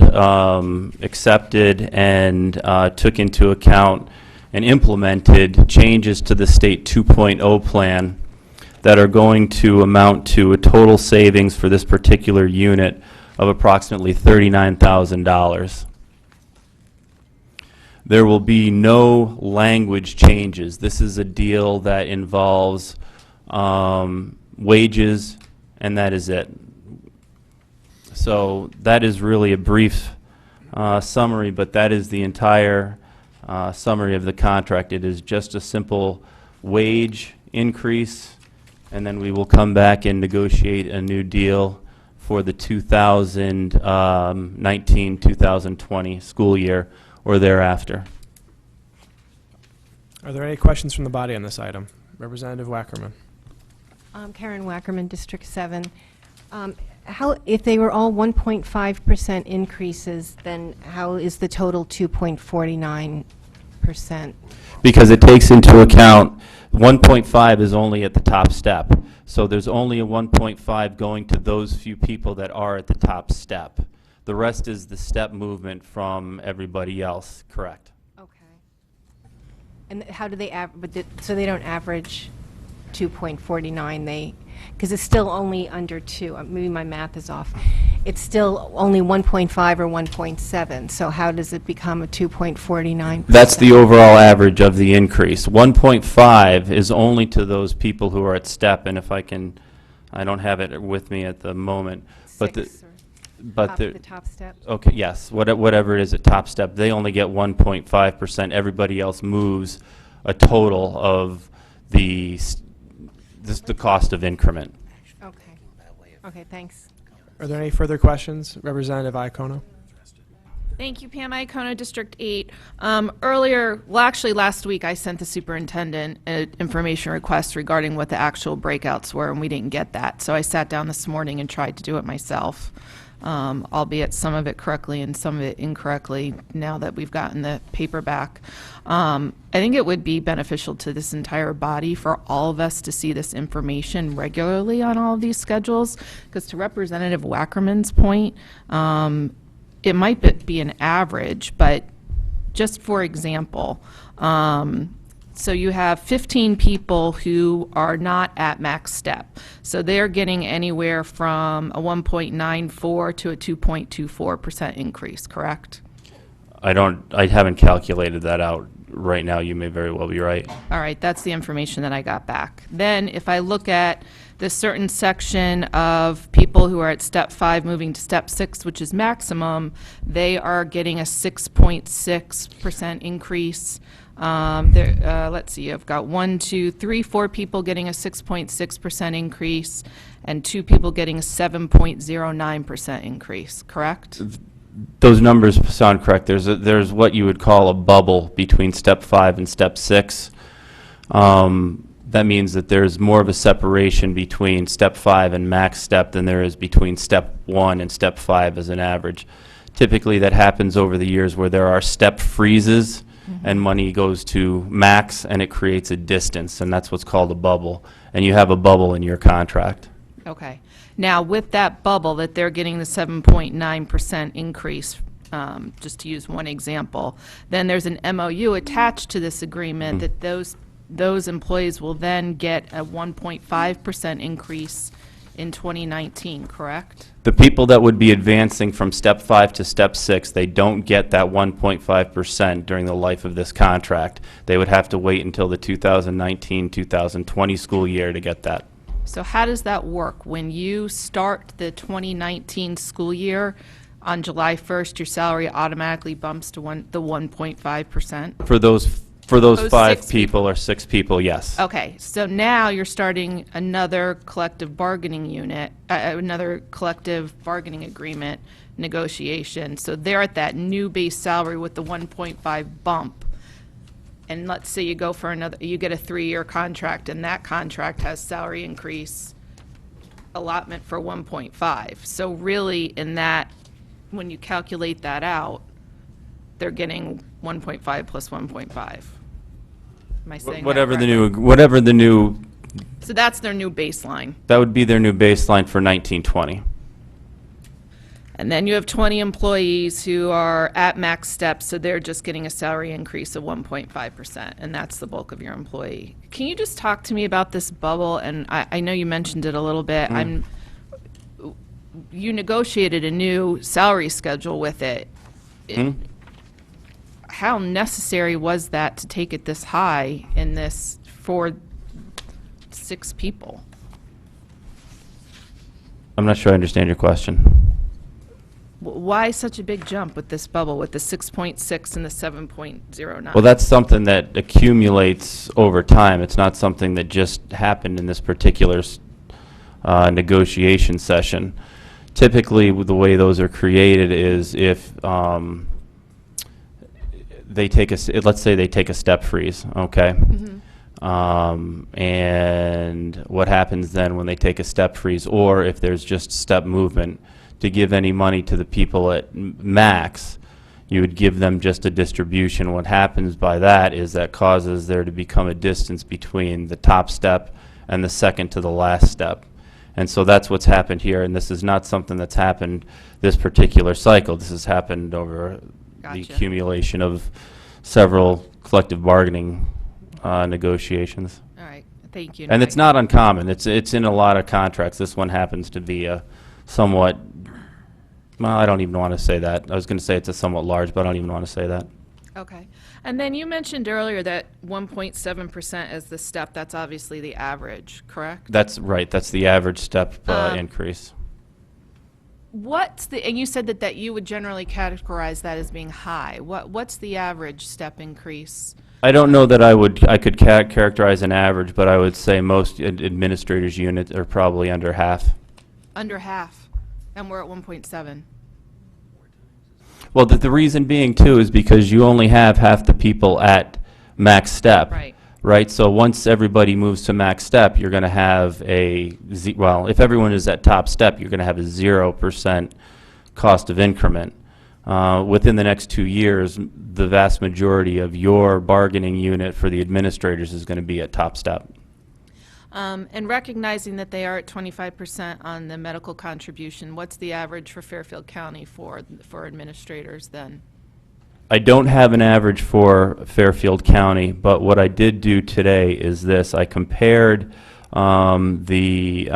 accepted and took into account and implemented changes to the state 2.0 plan that are going to amount to a total savings for this particular unit of approximately $39,000. There will be no language changes. This is a deal that involves wages, and that is it. So that is really a brief summary, but that is the entire summary of the contract. It is just a simple wage increase, and then we will come back and negotiate a new deal for the 2019-2020 school year or thereafter. Are there any questions from the body on this item? Representative Wackerman. Karen Wackerman, District 7. If they were all 1.5% increases, then how is the total 2.49%? Because it takes into account 1.5 is only at the top step. So there's only a 1.5 going to those few people that are at the top step. The rest is the step movement from everybody else, correct? Okay. And how do they so they don't average 2.49 because it's still only under 2. Maybe my math is off. It's still only 1.5 or 1.7. So how does it become a 2.49%? That's the overall average of the increase. 1.5 is only to those people who are at step, and if I can, I don't have it with me at the moment, but the top step? Okay, yes, whatever it is at top step, they only get 1.5%. Everybody else moves a total of the cost of increment. Okay. Okay, thanks. Are there any further questions? Representative Iacono? Thank you, Pam Iacono, District 8. Earlier, well, actually last week, I sent the superintendent an information request regarding what the actual breakouts were, and we didn't get that. So I sat down this morning and tried to do it myself, albeit some of it correctly and some of it incorrectly now that we've gotten the paper back. I think it would be beneficial to this entire body for all of us to see this information regularly on all of these schedules, because to Representative Wackerman's point, it might be an average, but just for example, so you have 15 people who are not at max step. So they're getting anywhere from a 1.94 to a 2.24% increase, correct? I haven't calculated that out right now. You may very well be right. All right, that's the information that I got back. Then if I look at the certain section of people who are at step 5 moving to step 6, which is maximum, they are getting a 6.6% increase. Let's see, I've got 4 people getting a 6.6% increase and 2 people getting a 7.09% increase, correct? Those numbers sound correct. There's what you would call a bubble between step 5 and step 6. That means that there's more of a separation between step 5 and max step than there is between step 1 and step 5 as an average. Typically, that happens over the years where there are step freezes and money goes to max and it creates a distance, and that's what's called a bubble. And you have a bubble in your contract. Okay. Now, with that bubble that they're getting the 7.9% increase, just to use one example, then there's an MOU attached to this agreement that those employees will then get a 1.5% increase in 2019, correct? The people that would be advancing from step 5 to step 6, they don't get that 1.5% during the life of this contract. They would have to wait until the 2019-2020 school year to get that. So how does that work? When you start the 2019 school year, on July 1st, your salary automatically bumps to the 1.5%? For those 5 6 people or 6 people, yes. Okay, so now you're starting another collective bargaining unit, another collective bargaining agreement negotiation. So they're at that new base salary with the 1.5 bump. And let's say you go for you get a 3-year contract, and that contract has salary increase allotment for 1.5. So really, in that, when you calculate that out, they're getting 1.5 plus 1.5. Am I saying Whatever that the new, So that's their new baseline. that would be their new baseline for 1920. And then you have 20 employees who are at max steps, so they're just getting a salary increase of 1.5%, and that's the bulk of your employee. Can you just talk to me about this bubble? And I know you mentioned it a little bit. You negotiated a new salary schedule with it. How necessary was that to take it this high in this for 6 people? I'm not sure I understand your question. Why such a big jump with this bubble, with the 6.6 and the 7.09? Well, that's something that accumulates over time. It's not something that just happened in this particular negotiation session. Typically, the way those are created is if they take let's say they take a step freeze, okay? And what happens then when they take a step freeze, or if there's just step movement, to give any money to the people at max, you would give them just a distribution. What happens by that is that causes there to become a distance between the top step and the second to the last step. And so that's what's happened here, and this is not something that's happened this particular cycle. This has happened over the accumulation of several collective bargaining negotiations. All right. Thank you. And it's not uncommon. It's in a lot of contracts. This one happens to be a somewhat, well, I don't even want to say that. I was going to say it's a somewhat large, but I don't even want to say that. Okay. And then you mentioned earlier that 1.7% is the step. That's obviously the average, correct? That's right. That's the average step increase. And you said that you would generally categorize that as being high. What's the average step increase? I don't know that I could characterize an average, but I would say most administrators' units are probably under half. Under half, and we're at 1.7. Well, the reason being, too, is because you only have half the people at max step. Right. Right? So once everybody moves to max step, you're going to have well, if everyone is at top step, you're going to have a 0% cost of increment. Within the next 2 years, the vast majority of your bargaining unit for the administrators is going to be at top step. And recognizing that they are at 25% on the medical contribution, what's the average for Fairfield County for administrators then? I don't have an average for Fairfield County, but what I did do today is this. I compared the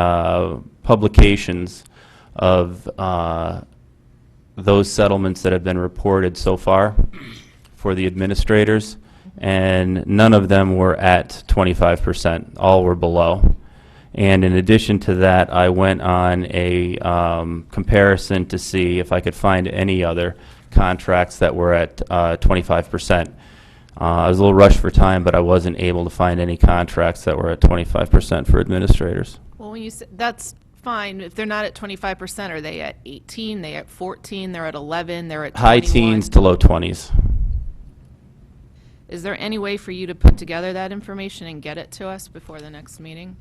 publications of those settlements that have been reported so far for the administrators, and none of them were at 25%. All were below. And in addition to that, I went on a comparison to see if I could find any other contracts that were at 25%. I was a little rushed for time, but I wasn't able to find any contracts that were at 25% for administrators. Well, when you say, that's fine. If they're not at 25%, are they at 18? They at 14? They're at 11? They're at 21? High teens to low 20s. Is there any way for you to put together that information and get it to us before the next meeting?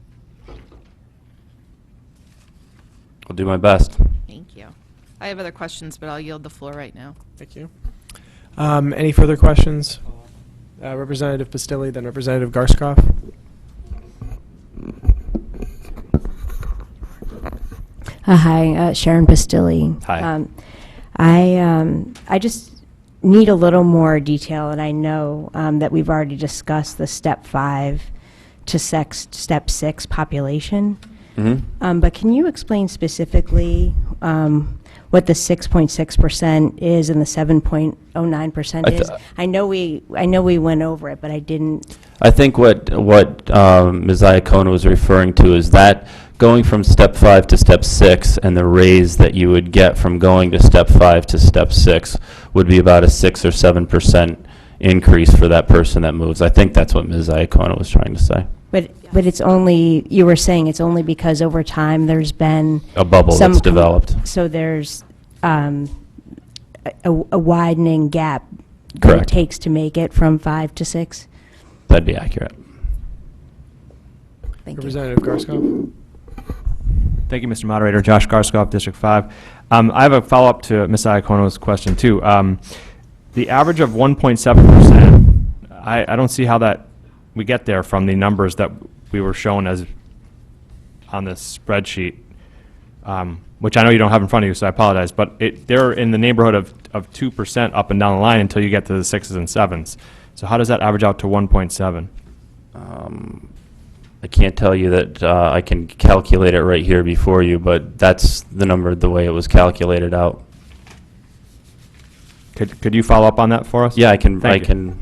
I'll do my best. Thank you. I have other questions, but I'll yield the floor right now. Thank you. Any further questions? Representative Pastilli, then Representative Garskoff. Hi, Sharon Pastilli. Hi. I just need a little more detail, and I know that we've already discussed the step 5 to step 6 population. Mm-hmm. But can you explain specifically what the 6.6% is and the 7.09% is? I know we went over it, but I didn't. I think what Ms. Iacona was referring to is that going from step 5 to step 6 and the raise that you would get from going to step 5 to step 6 would be about a 6 or 7% increase for that person that moves. I think that's what Ms. Iacona was trying to say. But it's only, you were saying it's only because over time there's been A bubble some that's developed. So there's a widening gap that it Correct. takes to make it from 5 to 6? That'd be accurate. Thank you. Representative Garskoff. Thank you, Mr. Moderator. Josh Garskoff, District 5. I have a follow-up to Ms. Iacono's question, too. The average of 1.7%, I don't see how that we get there from the numbers that we were shown as on this spreadsheet, which I know you don't have in front of you, so I apologize, but they're in the neighborhood of 2% up and down the line until you get to the 6s and 7s. So how does that average out to 1.7? I can't tell you that I can calculate it right here before you, but that's the number, the way it was calculated out. Could you follow up on that for us? Yeah, I can. Thank you.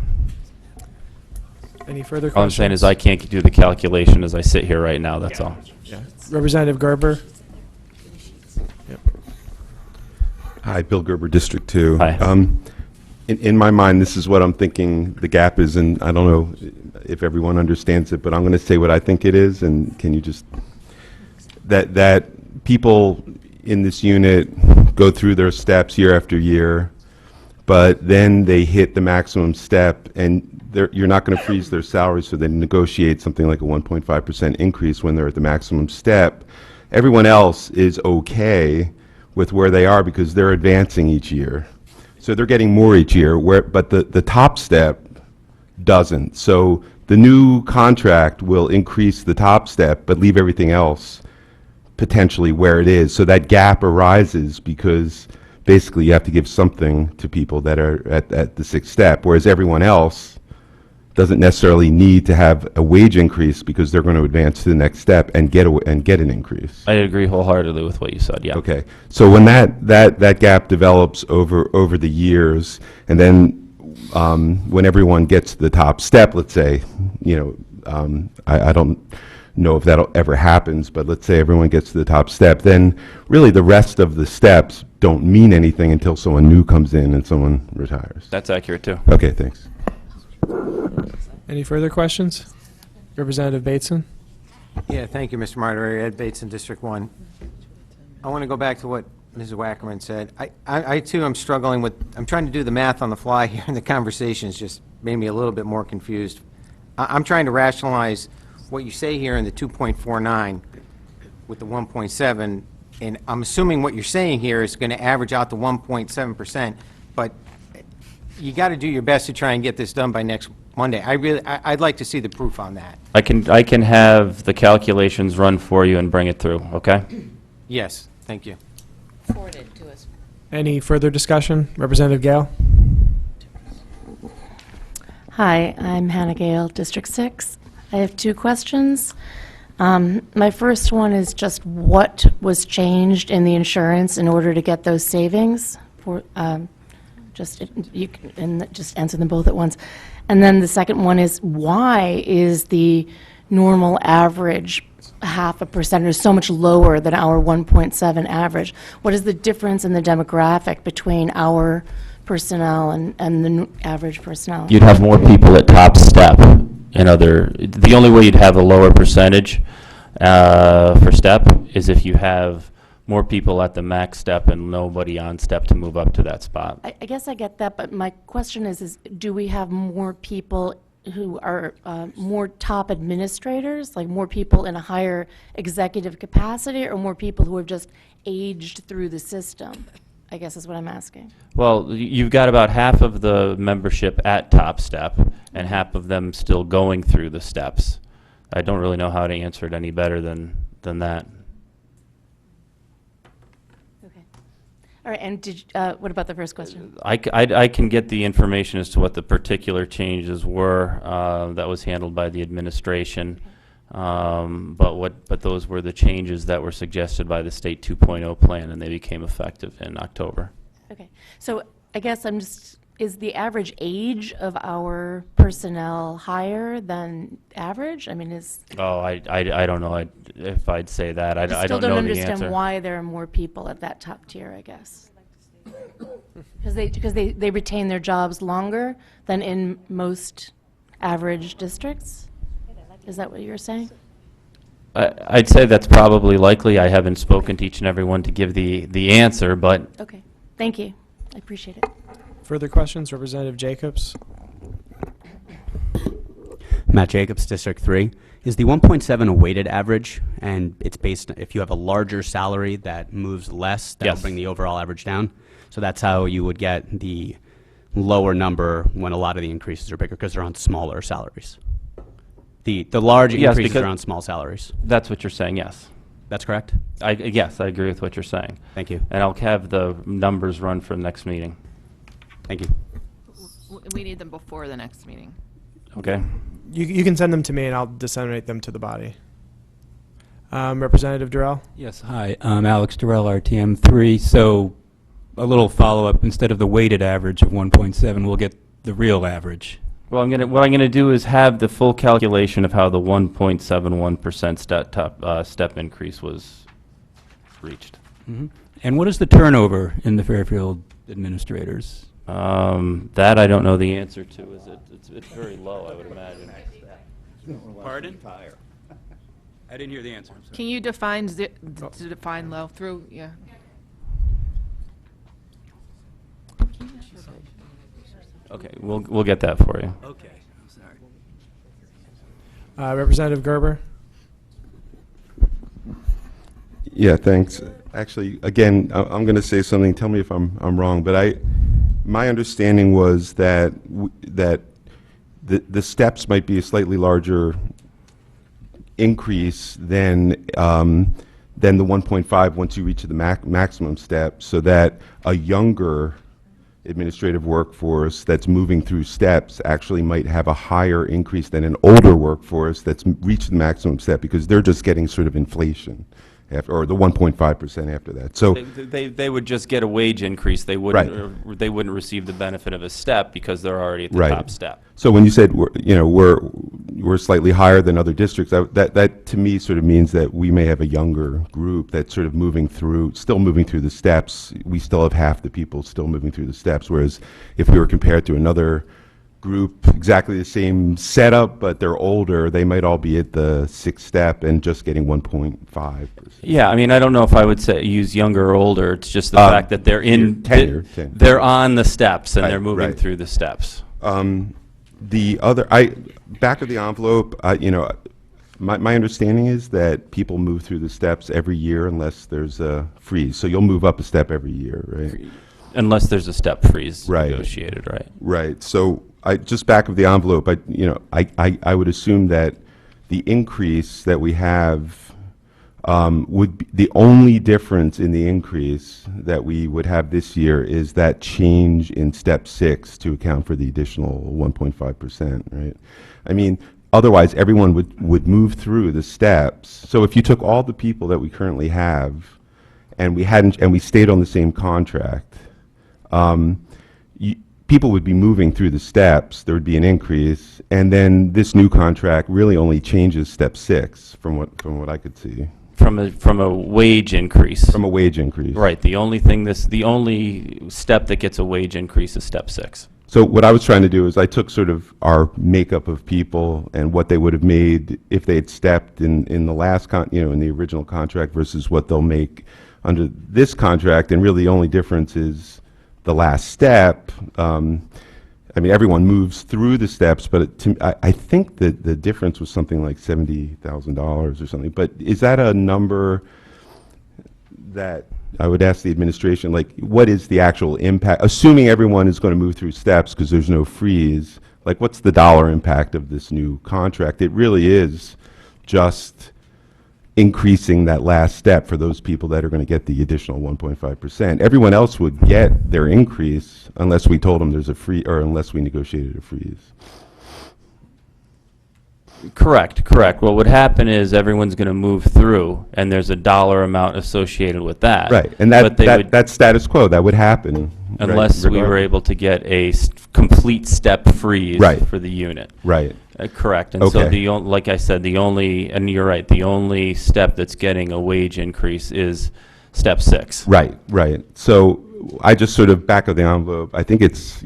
Any further questions? All I'm saying is I can't do the calculation as I sit here right now, that's all. Yeah. Representative Gerber. Hi, Bill Gerber, District 2. Hi. In my mind, this is what I'm thinking the gap is, and I don't know if everyone understands it, but I'm going to say what I think it is, and can you just, that people in this unit go through their steps year after year, but then they hit the maximum step, and you're not going to freeze their salary, so they negotiate something like a 1.5% increase when they're at the maximum step. Everyone else is okay with where they are because they're advancing each year. So they're getting more each year, but the top step doesn't. So the new contract will increase the top step, but leave everything else potentially where it is. So that gap arises because basically you have to give something to people that are at the 6th step, whereas everyone else doesn't necessarily need to have a wage increase because they're going to advance to the next step and get an increase. I agree wholeheartedly with what you said, yeah. Okay, so when that gap develops over the years, and then when everyone gets to the top step, let's say, I don't know if that'll ever happens, but let's say everyone gets to the top step, then really the rest of the steps don't mean anything until someone new comes in and someone retires. That's accurate, too. Okay, thanks. Any further questions? Representative Bateson? Yeah, thank you, Mr. Moderator. Ed Bateson, District 1. I want to go back to what Mrs. Wackerman said. I too am struggling with, I'm trying to do the math on the fly here, and the conversation's just made me a little bit more confused. I'm trying to rationalize what you say here in the 2.49 with the 1.7, and I'm assuming what you're saying here is going to average out to 1.7%, but you got to do your best to try and get this done by next Monday. I'd like to see the proof on that. I can have the calculations run for you and bring it through, okay? Yes, thank you. Forwarded to us. Any further discussion? Representative Gale? Hi, I'm Hannah Gale, District 6. I have two questions. My first one is just what was changed in the insurance in order to get those savings? Just answer them both at once. And then the second one is, why is the normal average 0.5% or so much lower than our 1.7 average? What is the difference in the demographic between our personnel and the average personnel? You'd have more people at top step. The only way you'd have a lower percentage for step is if you have more people at the max step and nobody on step to move up to that spot. I guess I get that, but my question is do we have more people who are more top administrators, like more people in a higher executive capacity, or more people who have just aged through the system? I guess is what I'm asking. Well, you've got about half of the membership at top step and half of them still going through the steps. I don't really know how to answer it any better than that. Okay. All right, and what about the first question? I can get the information as to what the particular changes were that was handled by the administration, but those were the changes that were suggested by the state 2.0 plan, and they became effective in October. Okay, so I guess is the average age of our personnel higher than average? I mean, Oh, I don't know if I'd say that. I still don't don't know the understand answer. why there are more people at that top tier, I guess. Because they retain their jobs longer than in most average districts? Is that what you're saying? I'd say that's probably likely. I haven't spoken to each and every one to give the answer, but Okay, thank you. I appreciate it. Further questions? Representative Jacobs? Matt Jacobs, District 3. Is the 1.7 a weighted average, and it's based, if you have a larger salary that moves less, that'll Yes. bring the overall average down? So that's how you would get the lower number when a lot of the increases are bigger, because they're on smaller salaries. The large Yes, increases because are on small salaries. that's what you're saying, yes. That's correct? Yes, I agree with what you're saying. Thank you. And I'll have the numbers run for the next meeting. Thank you. We need them before the next meeting. Okay? You can send them to me and I'll disseminate them to the body. Representative Durrell? Yes, hi, I'm Alex Durrell, RTM 3. So a little follow-up, instead of the weighted average of 1.7, we'll get the real average. Well, what I'm gonna do is have the full calculation of how the 1.71% step increase was reached. And what is the turnover in the Fairfield administrators? That I don't know the answer to. Is it? It's very low, I would imagine. Pardon? I didn't hear the answer. I'm sorry. Can you define low through, yeah. Okay, we'll get that for you. Okay, I'm sorry. Representative Gerber? Yeah, thanks. Actually, again, I'm going to say something. Tell me if I'm wrong, but my understanding was that the steps might be a slightly larger increase than the 1.5 once you reach the maximum step, so that a younger administrative workforce that's moving through steps actually might have a higher increase than an older workforce that's reached the maximum step because they're just getting sort of inflation after, or the 1.5% after that. So They would just get a wage increase. They wouldn't, they wouldn't receive the benefit of a step because they're already at the Right. top step. So when you said we're slightly higher than other districts, that to me sort of means that we may have a younger group that's sort of still moving through the steps. We still have half the people still moving through the steps, whereas if we were compared to another group, exactly the same setup, but they're older, they might all be at the sixth step and just getting 1.5%. Yeah, I mean, I don't know if I would say use younger or older. It's just the fact that they're in, tenure. they're on the steps and Right, they're moving right. through the steps. The other, back of the envelope, my understanding is that people move through the steps every year unless there's a freeze. So you'll move up a step every year, right? Unless there's a step freeze Right. negotiated, right? Right. So just back of the envelope, I would assume that the increase that we have would be the only difference in the increase that we would have this year is that change in step 6 to account for the additional 1.5%, right? I mean, otherwise everyone would move through the steps. So if you took all the people that we currently have and we stayed on the same contract, people would be moving through the steps, there would be an increase, and then this new contract really only changes step 6 from what I could see. From a wage increase. From a wage increase. Right, the only step that gets a wage increase is step 6. So what I was trying to do is I took sort of our makeup of people and what they would have made if they had stepped in the last in the original contract versus what they'll make under this contract, and really the only difference is the last step. I mean, everyone moves through the steps, but I think that the difference was something like $70,000 or something. But is that a number that I would ask the administration, like, what is the actual impact? Assuming everyone is going to move through steps because there's no freeze, like, what's the dollar impact of this new contract? It really is just increasing that last step for those people that are going to get the additional 1.5%. Everyone else would get their increase unless we told them there's a free, or unless we negotiated a freeze. Correct. What would happen is everyone's going to move through, and there's a dollar amount associated with that. Right, and But they would- that's status quo. That would happen. Unless right, we were regardless. able to get a complete step freeze Right. for the unit. Right. Correct. And so Okay. like I said, and you're right, the only step that's getting a wage increase is step 6. Right. So I just sort of back of the envelope, I think it's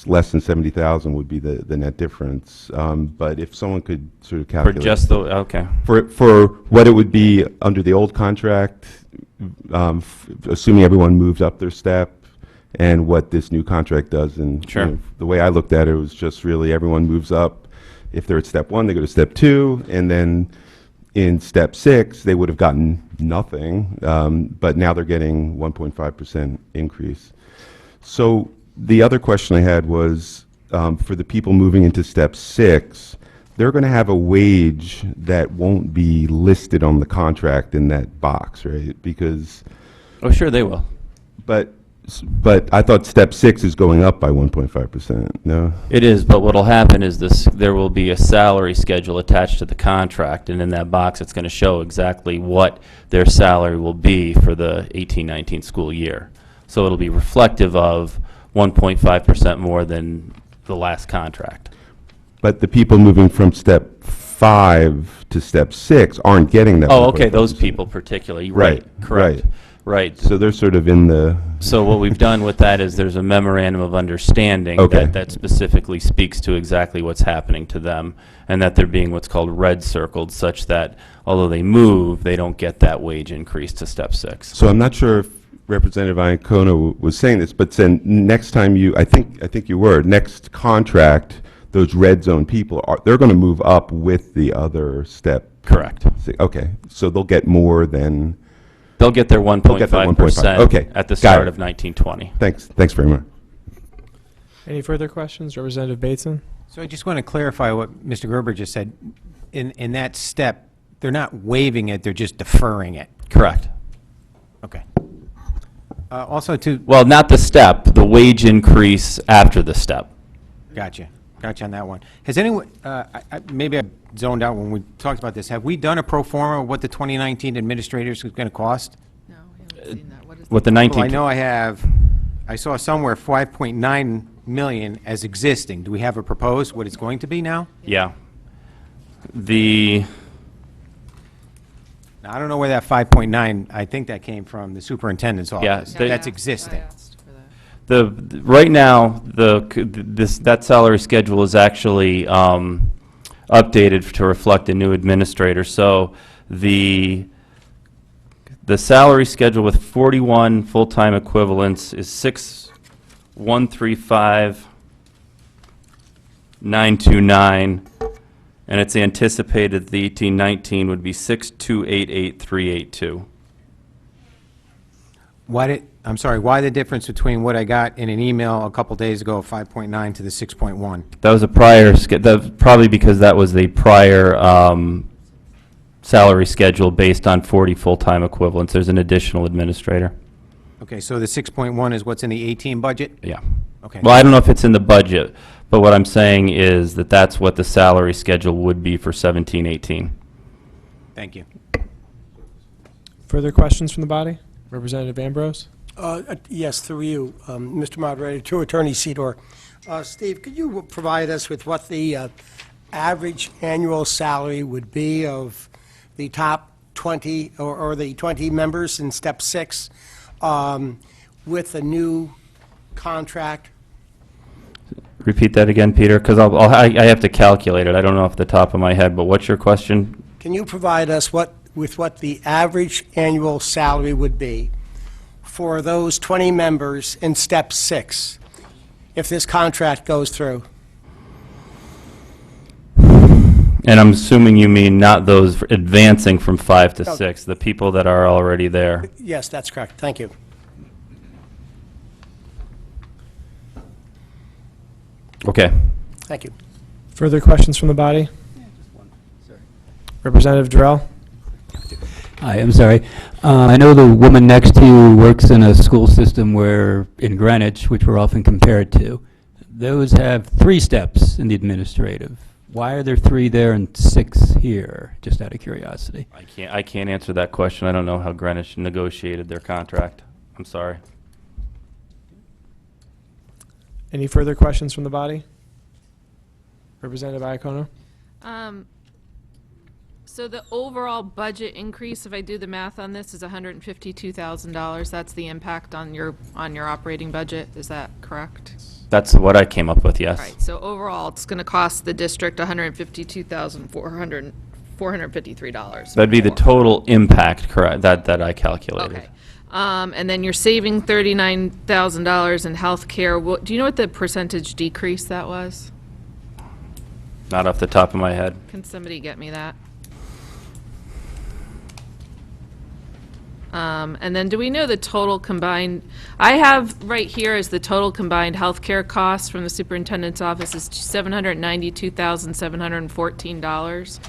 less than 70,000 would be the net difference. But if someone could sort of calculate. Okay. For what it would be under the old contract, assuming everyone moved up their step, and what this new contract does. And Sure. The way I looked at it was just really everyone moves up. If they're at step 1, they go to step 2, and then in step 6, they would have gotten nothing, but now they're getting 1.5% increase. So the other question I had was, for the people moving into step 6, they're going to have a wage that won't be listed on the contract in that box, right? Because. Oh, sure, they will. But I thought step 6 is going up by 1.5%, no? It is, but what'll happen is there will be a salary schedule attached to the contract, and in that box, it's going to show exactly what their salary will be for the 18-19 school year. So it'll be reflective of 1.5% more than the last contract. But the people moving from step 5 to step 6 aren't getting that. Oh, okay, those people particularly, right, correct. Right. So they're sort of in the. So what we've done with that is there's a memorandum of understanding Okay. that specifically speaks to exactly what's happening to them, and that they're being what's called red circled, such that although they move, they don't get that wage increase to step 6. So I'm not sure if Representative Iacono was saying this, but then next time I think you were, next contract, those red zone people, they're going to move up with the other step. Correct. Okay, so they'll get more than. They'll get their 1.5% Okay, at the got start it. of 1920. Thanks very much. Any further questions? Representative Bateson? So I just want to clarify what Mr. Gerber just said. In that step, they're not waiving it, they're just deferring it. Correct. Okay. Also to, Well, not the step, the wage increase after the step. gotcha on that one. Has anyone, maybe I zoned out when we talked about this, have we done a pro forma of what the 2019 administrators is going to cost? With the Well, 19. I know I saw somewhere 5.9 million as existing. Do we have a proposed, what it's going to be now? Yeah. Now, I don't know where that 5.9, I think that came from the superintendent's office. they- That's existing. Right now, that salary schedule is actually updated to reflect the new administrator. So the salary schedule with 41 full-time equivalents is 6,135,929, and it's anticipated the 18-19 would be 6,288,382. I'm sorry, why the difference between what I got in an email a couple days ago of 5.9 to the 6.1? That was a prior, probably because that was the prior salary schedule based on 40 full-time equivalents. There's an additional administrator. Okay, so the 6.1 is what's in the 18 budget? Yeah. Okay. Well, I don't know if it's in the budget, but what I'm saying is that that's what the salary schedule would be for 17-18. Thank you. Further questions from the body? Representative Ambrose? Yes, through you, Mr. Moderator, to Attorney Sedor. Steve, could you provide us with what the average annual salary would be of the top 20 or the 20 members in Step 6 with the new contract? Repeat that again, Peter, because I have to calculate it. I don't know off the top of my head, but what's your question? Can you provide us with what the average annual salary would be for those 20 members in Step 6 if this contract goes through? And I'm assuming you mean not those advancing from 5 to No. 6, the people that are already there. Yes, that's correct. Thank you. Okay. Thank you. Further questions from the body? Representative Durrell? Hi, I'm sorry. I know the woman next to you works in a school system where, in Greenwich, which we're often compared to, those have 3 steps in the administrative. Why are there 3 there and 6 here, just out of curiosity? I can't answer that question. I don't know how Greenwich negotiated their contract. I'm sorry. Any further questions from the body? Representative Iacono? So the overall budget increase, if I do the math on this, is $152,000. That's the impact on your operating budget. Is that correct? That's what I came up with, yes. All right, so overall, it's going to cost the district $152,453. That'd be the total impact, correct, that I calculated. Okay. And then you're saving $39,000 in health care. Do you know what the percentage decrease that was? Not off the top of my head. Can somebody get me that? And then do we know the total combined, I have right here is the total combined healthcare costs from the superintendent's office is $792,714.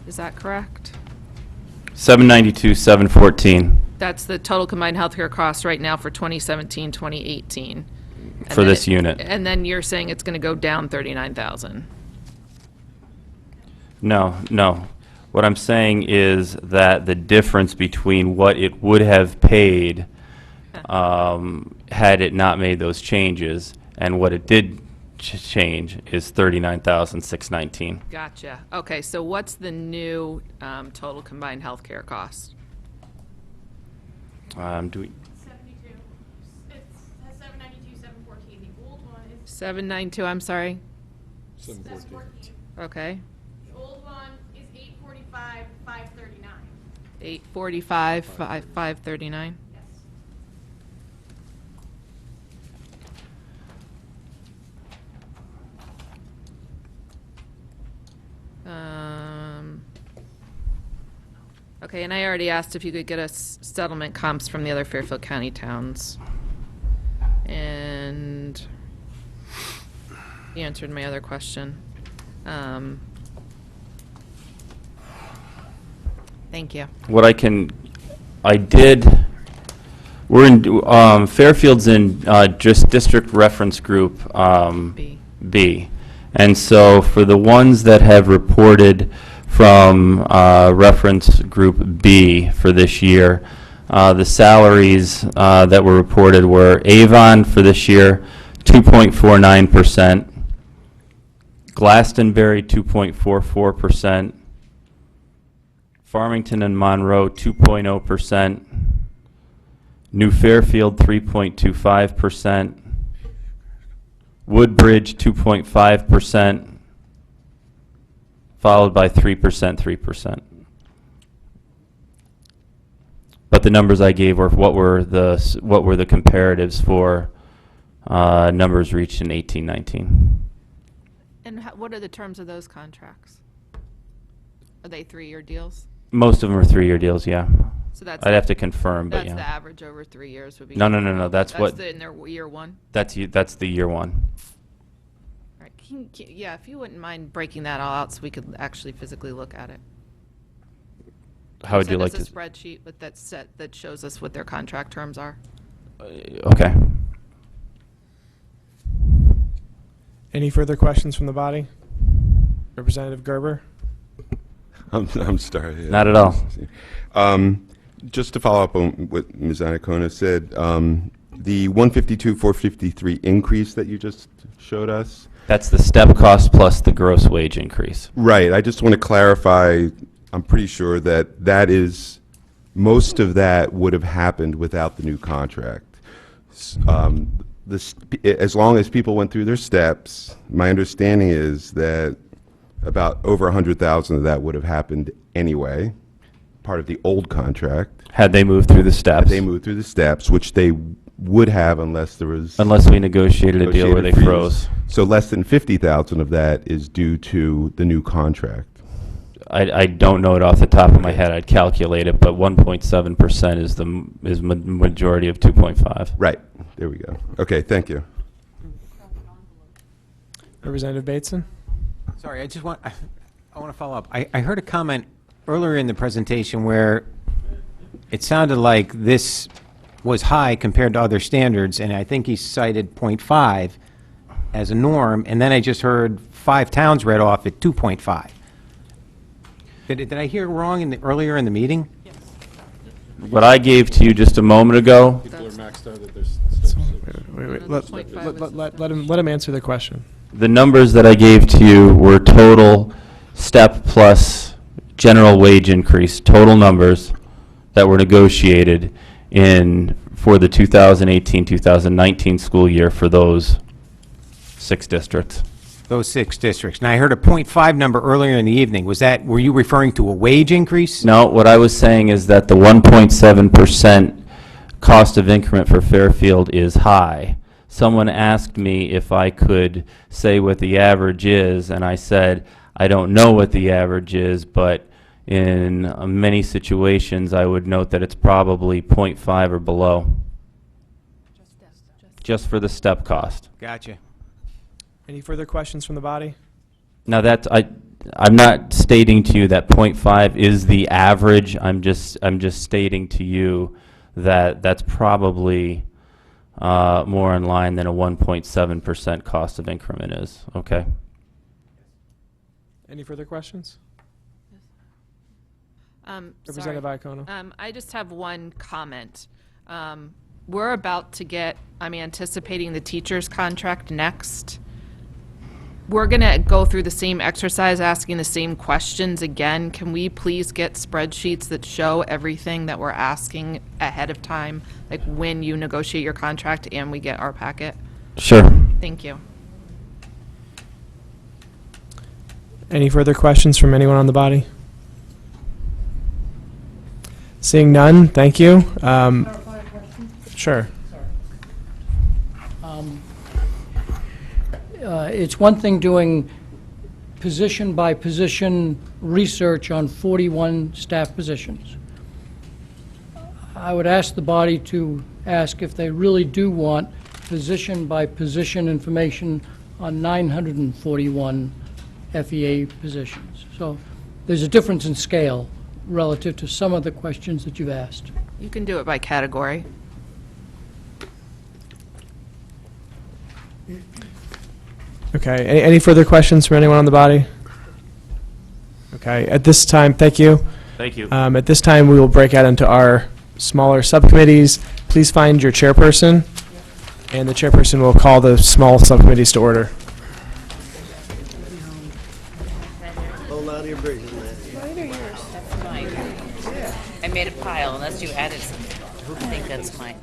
Is that correct? 792, 714 That's the total combined healthcare cost right now for 2017, 2018. for this unit. And then you're saying it's going to go down 39,000. No. What I'm saying is that the difference between what it would have paid had it not made those changes and what it did change is $39,619. Gotcha. Okay, so what's the new total combined healthcare cost? Do we? 72. It's 792, 714. The old one is 792, I'm sorry. 714. Okay. The old one is 845, 539. 845, 539. Yes. Okay, and I already asked if you could get us settlement comps from the other Fairfield County towns. And you answered my other question. Thank you. I did We're in, Fairfield's in just District Reference Group B. And so for the ones that have reported from Reference Group B for this year, the salaries that were reported were Avon for this year, 2.49%, Glastonbury, 2.44%, Farmington and Monroe, 2.0%, New Fairfield, 3.25%, Woodbridge, 2.5%, followed by 3%. But the numbers I gave were what were the comparatives for numbers reached in 18-19. And what are the terms of those contracts? Are they 3-year deals? Most of them are 3-year deals, yeah. So that's I'd have to confirm, but That's yeah. the average over 3 years would be. No. That's what. in their year one. That's the year one. All right. Yeah, if you wouldn't mind breaking that all out so we could actually physically look at it. How would you like Send to? us a spreadsheet with that set that shows us what their contract terms are. Okay. Any further questions from the body? Representative Gerber? I'm sorry. Not at all. Just to follow up on what Ms. Anacona said, the 152,453 increase that you just showed us. That's the step cost plus the gross wage increase. Right. I just want to clarify. I'm pretty sure that most of that would have happened without the new contract. As long as people went through their steps, my understanding is that about over 100,000 of that would have happened anyway, part of the old contract. Had they moved through the steps. Had they moved through the steps, which they would have unless there was... Unless we negotiated a deal where they freeze. froze. So less than 50,000 of that is due to the new contract. I don't know it off the top of my head. I'd calculate it, but 1.7% is the majority of 2.5. Right. There we go. Okay, thank you. Representative Bateson? Sorry, I want to follow up. I heard a comment earlier in the presentation where it sounded like this was high compared to other standards, and I think he cited 0.5 as a norm, and then I just heard 5 towns read off at 2.5. Did I hear wrong earlier in the meeting? What I gave to you just a moment ago, People are maxed out at their Wait. Let him answer the question. the numbers that I gave to you were total step plus general wage increase, total numbers that were negotiated for the 2018-2019 school year for those 6 districts. Those 6 districts. Now, I heard a 0.5 number earlier in the evening. Were you referring to a wage increase? No, what I was saying is that the 1.7% cost of increment for Fairfield is high. Someone asked me if I could say what the average is, and I said, I don't know what the average is, but in many situations, I would note that it's probably 0.5 or below. Just for the step cost. Gotcha. Any further questions from the body? Now I'm not stating to you that 0.5 is the average. I'm just stating to you that that's probably more in line than a 1.7% cost of increment is. Okay. Any further questions? Representative Iacono. I just have one comment. We're about to get, I'm anticipating the teacher's contract next. We're going to go through the same exercise, asking the same questions again. Can we please get spreadsheets that show everything that we're asking ahead of time, like when you negotiate your contract and we get our packet? Sure. Thank you. Any further questions from anyone on the body? Seeing none, thank you. Sure. It's one thing doing position-by-position research on 41 staff positions. I would ask the body to ask if they really do want position-by-position information on 941 FEA positions. So there's a difference in scale relative to some of the questions that you've asked. You can do it by category. Okay, any further questions from anyone on the body? Okay, at this time, thank you. Thank you. At this time, we will break out into our smaller subcommittees. Please find your chairperson, and the chairperson will call the small subcommittees to order. Hold out your bridge, I made a pile, unless you added something. I think that's mine.